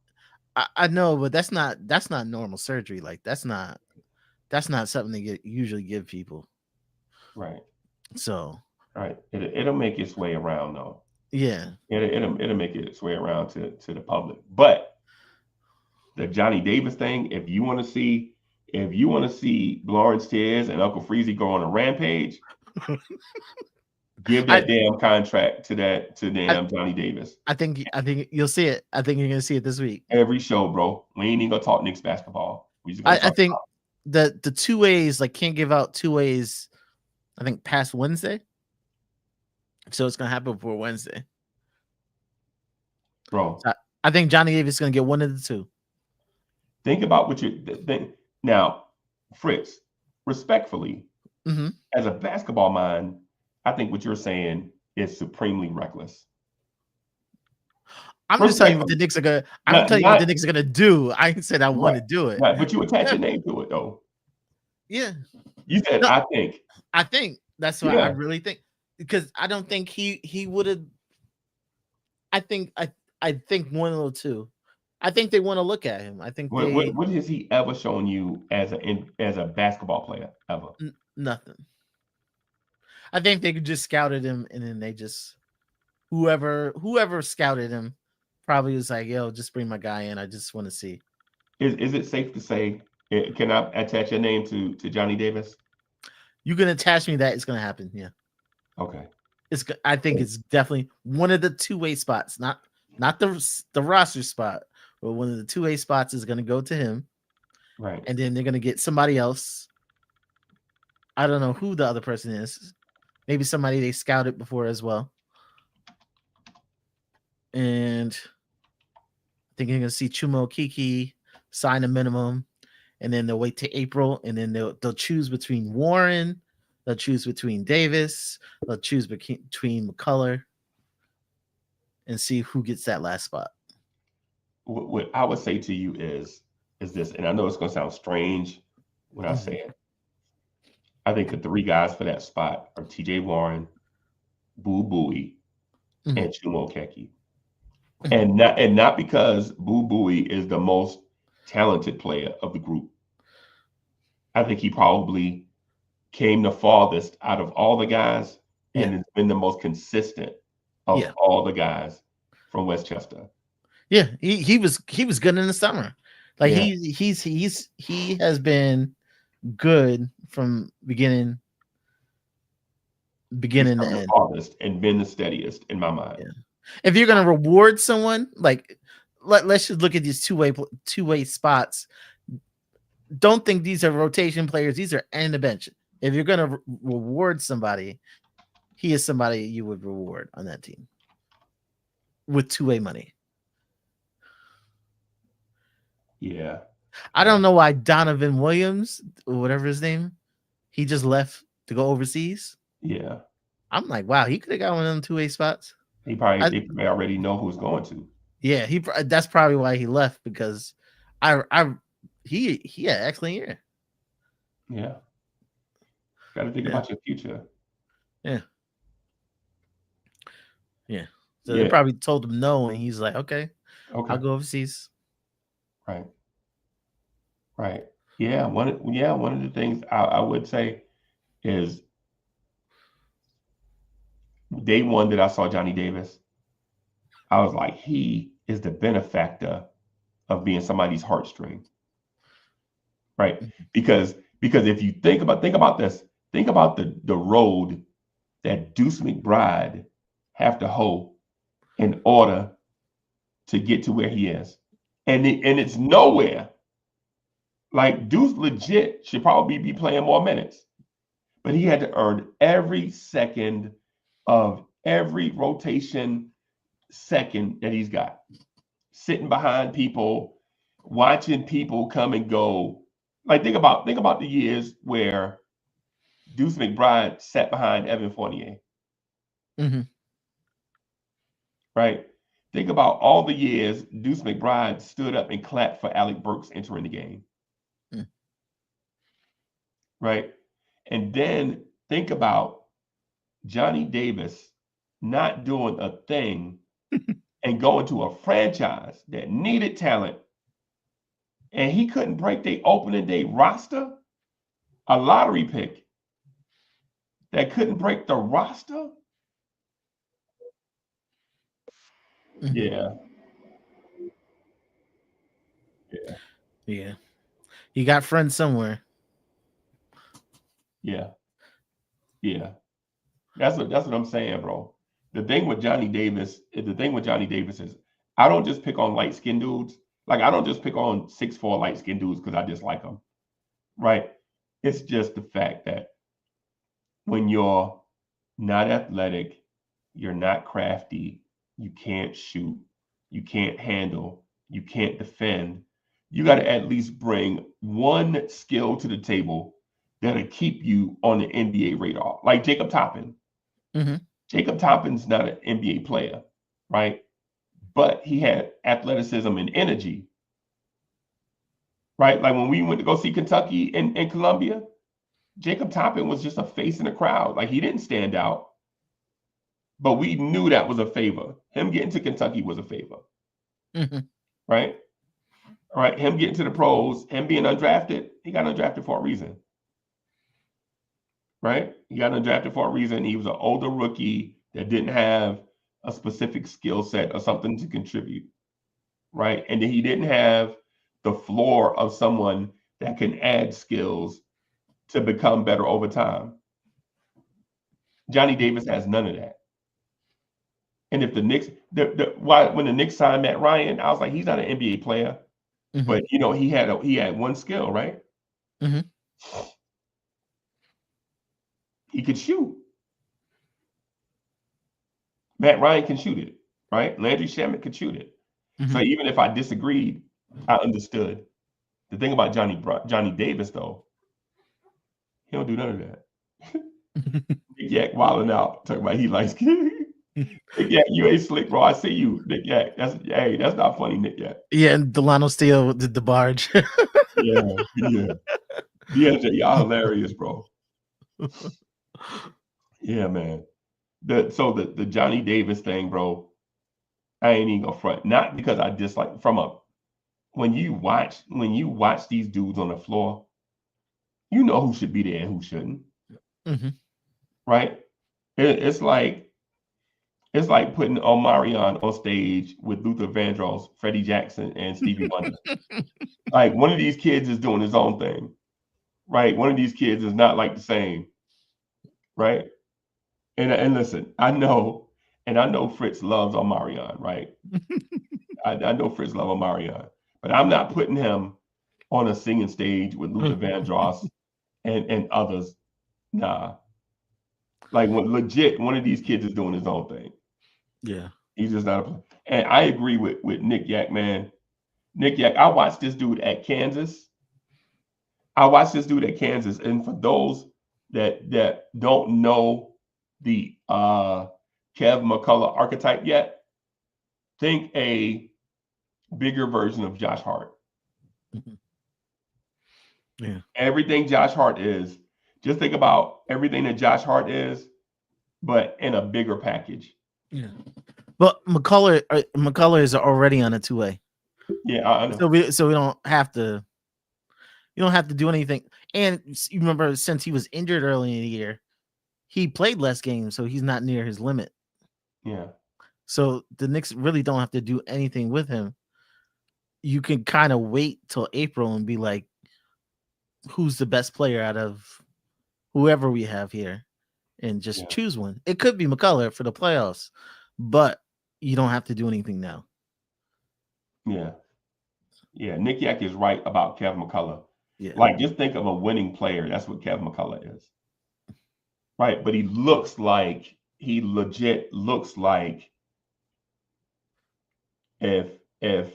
Speaker 3: I know, but that's not normal surgery. Like that's not something they usually give people.
Speaker 1: Right.
Speaker 3: So
Speaker 1: Right. It'll make its way around though.
Speaker 3: yeah,
Speaker 1: It'll make its way around to the public. But the Johnny Davis thing, if you want to see Lawrence Tears and Uncle Freezy go on a rampage, give
Speaker 3: I
Speaker 1: that damn contract to
Speaker 3: I
Speaker 1: damn Johnny Davis.
Speaker 3: I think you'll see it. I think you're gonna see it this week.
Speaker 1: Every show, bro. We ain't even gonna talk Knicks basketball. We just gonna
Speaker 3: I
Speaker 1: talk.
Speaker 3: think the two ways like can't give out two ways. I think past Wednesday, so it's gonna happen before Wednesday.
Speaker 1: Bro.
Speaker 3: So I think Johnny Davis is gonna get one of the two.
Speaker 1: Think about what you think now, Fritz. Respectfully,
Speaker 3: Hmm.
Speaker 1: as a basketball mind, I think what you're saying is supremely reckless.
Speaker 3: I'm just telling you what the
Speaker 1: Respectfully,
Speaker 3: Knicks are gonna. I'm
Speaker 1: not
Speaker 3: telling you what the
Speaker 1: not
Speaker 3: Knicks are gonna do. I ain't said I want
Speaker 1: right,
Speaker 3: to do it.
Speaker 1: right. But you attach your name to it though.
Speaker 3: Yeah,
Speaker 1: You said,
Speaker 3: no,
Speaker 1: I think.
Speaker 3: I think that's what I
Speaker 1: Yeah.
Speaker 3: really think because I don't think he would have. I think one of the two. I think they want to look at him. I think
Speaker 1: What has he ever shown you as a basketball player ever?
Speaker 3: nothing. I think they just scouted him and then they just whoever scouted him probably was like, yo, just bring my guy in. I just want to see.
Speaker 1: Is it safe to say? Can I attach your name to Johnny Davis?
Speaker 3: You can attach me that it's gonna happen. Yeah.
Speaker 1: Okay.
Speaker 3: I think it's definitely one of the two-way spots, not the roster spot, but one of the two-way spots is gonna go to him.
Speaker 1: Right.
Speaker 3: And then they're gonna get somebody else. I don't know who the other person is. Maybe somebody they scouted before as well. And I think you're gonna see Chumo Kiki sign a minimum, and then they'll wait till April, and then they'll choose between Warren, they'll choose between Davis, they'll choose between McCullough, and see who gets that last spot.
Speaker 1: What I would say to you is this, and I know it's gonna sound strange when I say it. I think the three guys for that spot are T.J. Warren, Boo Booey,
Speaker 3: Mhm.
Speaker 1: and Chumo Keki. And not because Boo Booey is the most talented player of the group. I think he probably came the farthest out of all the guys and
Speaker 3: Yeah,
Speaker 1: has been the most consistent of
Speaker 3: yeah,
Speaker 1: all the guys from Westchester.
Speaker 3: yeah. He was good in the summer. Like
Speaker 1: Yeah,
Speaker 3: he has been good from
Speaker 1: he's
Speaker 3: beginning to
Speaker 1: come the
Speaker 3: end.
Speaker 1: farthest and been the steadiest in my mind.
Speaker 3: Yeah. If you're gonna reward someone, like let's just look at these two-way spots. Don't think these are rotation players. These are end the bench. If you're gonna reward somebody, he is somebody you would reward on that team with two-way money.
Speaker 1: Yeah,
Speaker 3: I don't know why Donovan Williams or whatever his name, he just left to go overseas.
Speaker 1: yeah.
Speaker 3: I'm like, wow, he could have got one of them 2-way spots.
Speaker 1: They
Speaker 3: I,
Speaker 1: probably already know who's going to.
Speaker 3: yeah, that's probably why he left, because I he had excellent year.
Speaker 1: Yeah. Got to think
Speaker 3: Yeah,
Speaker 1: about your future.
Speaker 3: yeah, yeah. So they
Speaker 1: Yeah.
Speaker 3: probably told him no, and he's like, okay, I'll
Speaker 1: Okay.
Speaker 3: go overseas.
Speaker 1: Right. Right. Yeah. One of the things I would say is day one that I saw Johnny Davis, I was like, he is the benefactor of being somebody's heartstring. Right. Because if you think about this, think about the road that Deuce McBride have to hoe in order to get to where he is. And it's nowhere. Like Deuce legit should probably be playing more minutes, but he had to earn every second of every rotation second that he's got. Sitting behind people, watching people come and go. Like think about the years where Deuce McBride sat behind Evan Fournier,
Speaker 3: Mm-hmm.
Speaker 1: right? Think about all the years Deuce McBride stood up and clapped for Alec Burks entering the game, right? And then think about Johnny Davis not doing a thing and going to a franchise that needed talent, and he couldn't break their opening day roster, a lottery pick that couldn't break the roster.
Speaker 3: Mm-hmm.
Speaker 1: Yeah, yeah,
Speaker 3: Yeah, he got friends somewhere.
Speaker 1: yeah, yeah. That's what I'm saying, bro. The thing with Johnny Davis is I don't just pick on light skinned dudes. Like I don't just pick on 6'4" light skinned dudes because I dislike them. Right? It's just the fact that when you're not athletic, you're not crafty, you can't shoot, you can't handle, you can't defend, you got to at least bring one skill to the table that'll keep you on the NBA radar. Like Jacob Toppin.
Speaker 3: Mm-hmm.
Speaker 1: Jacob Toppin's not an NBA player, right? But he had athleticism and energy, right? Like when we went to go see Kentucky in Columbia, Jacob Toppin was just a face in the crowd. Like he didn't stand out, but we knew that was a favor. Him getting to Kentucky was a favor,
Speaker 3: Mm-hmm.
Speaker 1: right? All right, him getting to the pros, him being undrafted, he got undrafted for a reason, right? He got undrafted for a reason. He was an older rookie that didn't have a specific skill set or something to contribute, right? And then he didn't have the floor of someone that can add skills to become better over time. Johnny Davis has none of that. And if the Knicks, when the Knicks signed Matt Ryan, I was like, he's not an NBA player,
Speaker 3: Mm-hmm.
Speaker 1: but you know, he had one skill, right?
Speaker 3: Mm-hmm.
Speaker 1: He could shoot. Matt Ryan can shoot it, right? Landry Shamet could shoot it.
Speaker 3: Mm-hmm.
Speaker 1: So even if I disagreed, I understood. The thing about Johnny Davis, though, he don't do none of that. Nick Yak wilding out, talking about he likes. Nick Yak, you ain't slick, bro. I see you, Nick Yak. That's not funny, Nick Yak.
Speaker 3: Yeah, and Delano Steele did the barge.
Speaker 1: Yeah, yeah. DSJ, y'all hilarious, bro. Yeah, man. The Johnny Davis thing, bro. I ain't even gonna front. Not because I dislike when you watch these dudes on the floor, you know who should be there and who shouldn't,
Speaker 3: Mm-hmm.
Speaker 1: right? It's like putting Omarion on stage with Luther Vandross, Freddie Jackson, and Stevie Wonder. Like one of these kids is doing his own thing, right? One of these kids is not like the same, right? And listen, I know Fritz loves Omarion, right? I know Fritz loves Omarion, but I'm not putting him on a singing stage with Luther Vandross and others. Nah, like legit, one of these kids is doing his own thing.
Speaker 3: Yeah.
Speaker 1: He's just not a. And I agree with Nick Yak, man. Nick Yak, I watched this dude at Kansas. And for those that don't know the Kev McCullough archetype yet, think a bigger version of Josh Hart.
Speaker 3: Yeah.
Speaker 1: Everything Josh Hart is, just think about everything that Josh Hart is, but in a bigger package.
Speaker 3: Yeah. But McCullough is already on a 2-way.
Speaker 1: Yeah, I know.
Speaker 3: So we don't have to. You don't have to do anything. And you remember, since he was injured early in the year, he played less games, so he's not near his limit.
Speaker 1: Yeah.
Speaker 3: So the Knicks really don't have to do anything with him. You can kind of wait till April and be like, who's the best player out of whoever we have here, and just choose one. It could be McCullough for the playoffs, but you don't have to do anything now.
Speaker 1: Yeah. Yeah. Nick Yak is right about Kev McCullough.
Speaker 3: Yeah.
Speaker 1: Like, just think of a winning player. That's what Kev McCullough is. Right. But he legit looks like if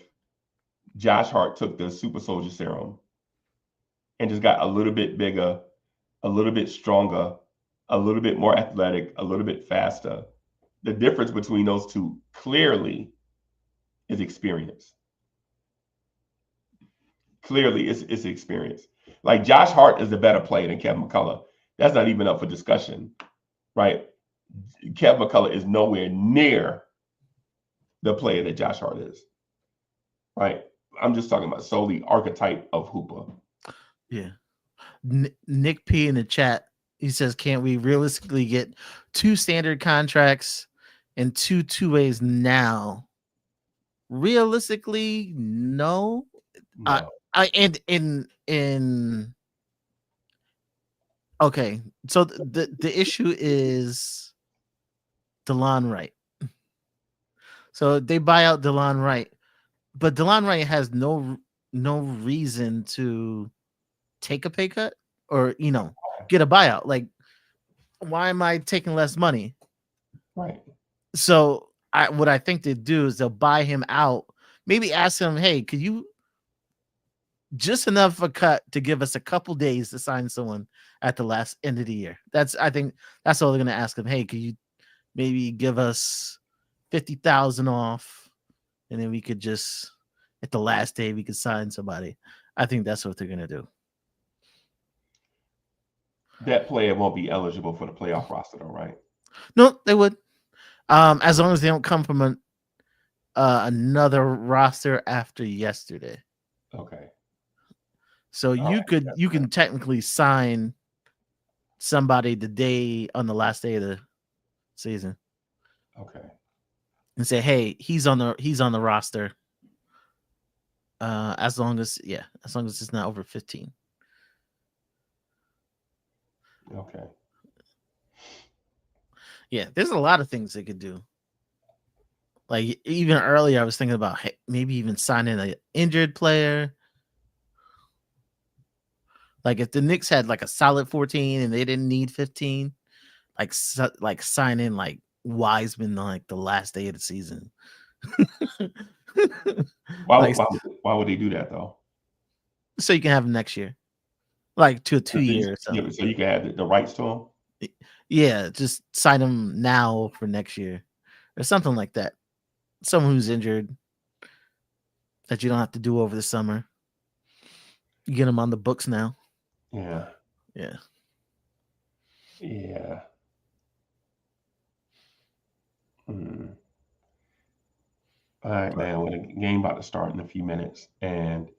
Speaker 1: Josh Hart took the super soldier serum and just got a little bit bigger, a little bit stronger, a little bit more athletic, a little bit faster. The difference between those two clearly is experience. Clearly, it's experience. Like, Josh Hart is a better player than Kevin McCullough. That's not even up for discussion, right? Kevin McCullough is nowhere near the player that Josh Hart is, right? I'm just talking about solely archetype of hooper.
Speaker 3: Yeah. Nick P in the chat, he says, can't we realistically get 2 standard contracts and 2 2-ways now? Realistically, no.
Speaker 1: No.
Speaker 3: Okay, so the issue is DeLon Wright. So they buy out DeLon Wright, but DeLon Wright has no reason to take a pay cut or get a buyout. Like, why am I taking less money?
Speaker 1: Right.
Speaker 3: So what I think they do is they'll buy him out. Maybe ask him, hey, could you just enough of a cut to give us a couple days to sign someone at the last end of the year? I think that's all they're gonna ask him. Hey, could you maybe give us 50,000 off, and then we could just at the last day we could sign somebody. I think that's what they're gonna do.
Speaker 1: That player won't be eligible for the playoff roster, though, right?
Speaker 3: No, they would. As long as they don't come from another roster after yesterday.
Speaker 1: Okay.
Speaker 3: So you can technically sign somebody on the last day of the season.
Speaker 1: Okay.
Speaker 3: And say, hey, he's on the roster. As long as it's not over 15.
Speaker 1: Okay.
Speaker 3: Yeah, there's a lot of things they could do. Like, even earlier, I was thinking about maybe even signing an injured player. Like, if the Knicks had like a solid 14 and they didn't need 15, like signing like Wiseman like the last day of the season.
Speaker 1: Why would they do that though?
Speaker 3: So you can have him next year, like to a 2 year or something.
Speaker 1: Yeah, so you can have the rights to him.
Speaker 3: Yeah, just sign him now for next year or something like that. Someone who's injured that you don't have to do over the summer. You get him on the books now.
Speaker 1: Yeah.
Speaker 3: Yeah.
Speaker 1: Yeah. All right, man. Well, the game about to start in a few minutes, and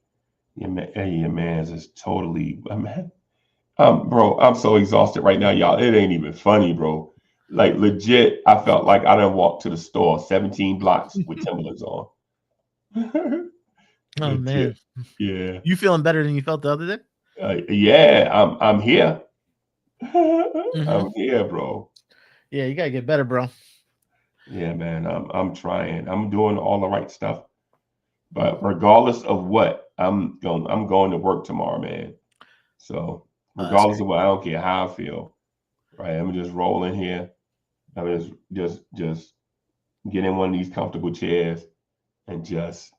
Speaker 1: your man's is totally, man. Bro, I'm so exhausted right now, y'all. It ain't even funny, bro. Like, legit, I felt like I done walked to the store 17 blocks with Timberlands on.
Speaker 3: Oh man.
Speaker 1: Yeah.
Speaker 3: You feeling better than you felt the other day?
Speaker 1: Yeah, I'm here. I'm here, bro.
Speaker 3: Yeah, you gotta get better, bro.
Speaker 1: Yeah, man. I'm trying. I'm doing all the right stuff. But regardless of what, I'm going to work tomorrow, man. So regardless of what, I don't care how I feel. Right. I'm just rolling here. I'm just get in one of these comfortable chairs and just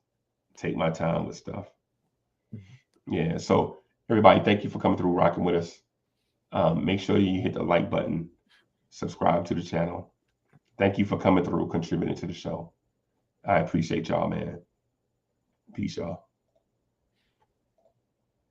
Speaker 1: take my time with stuff. Yeah. So everybody, thank you for coming through, rocking with us. Make sure you hit the like button, subscribe to the channel. Thank you for coming through, contributing to the show. I appreciate y'all, man. Peace, y'all.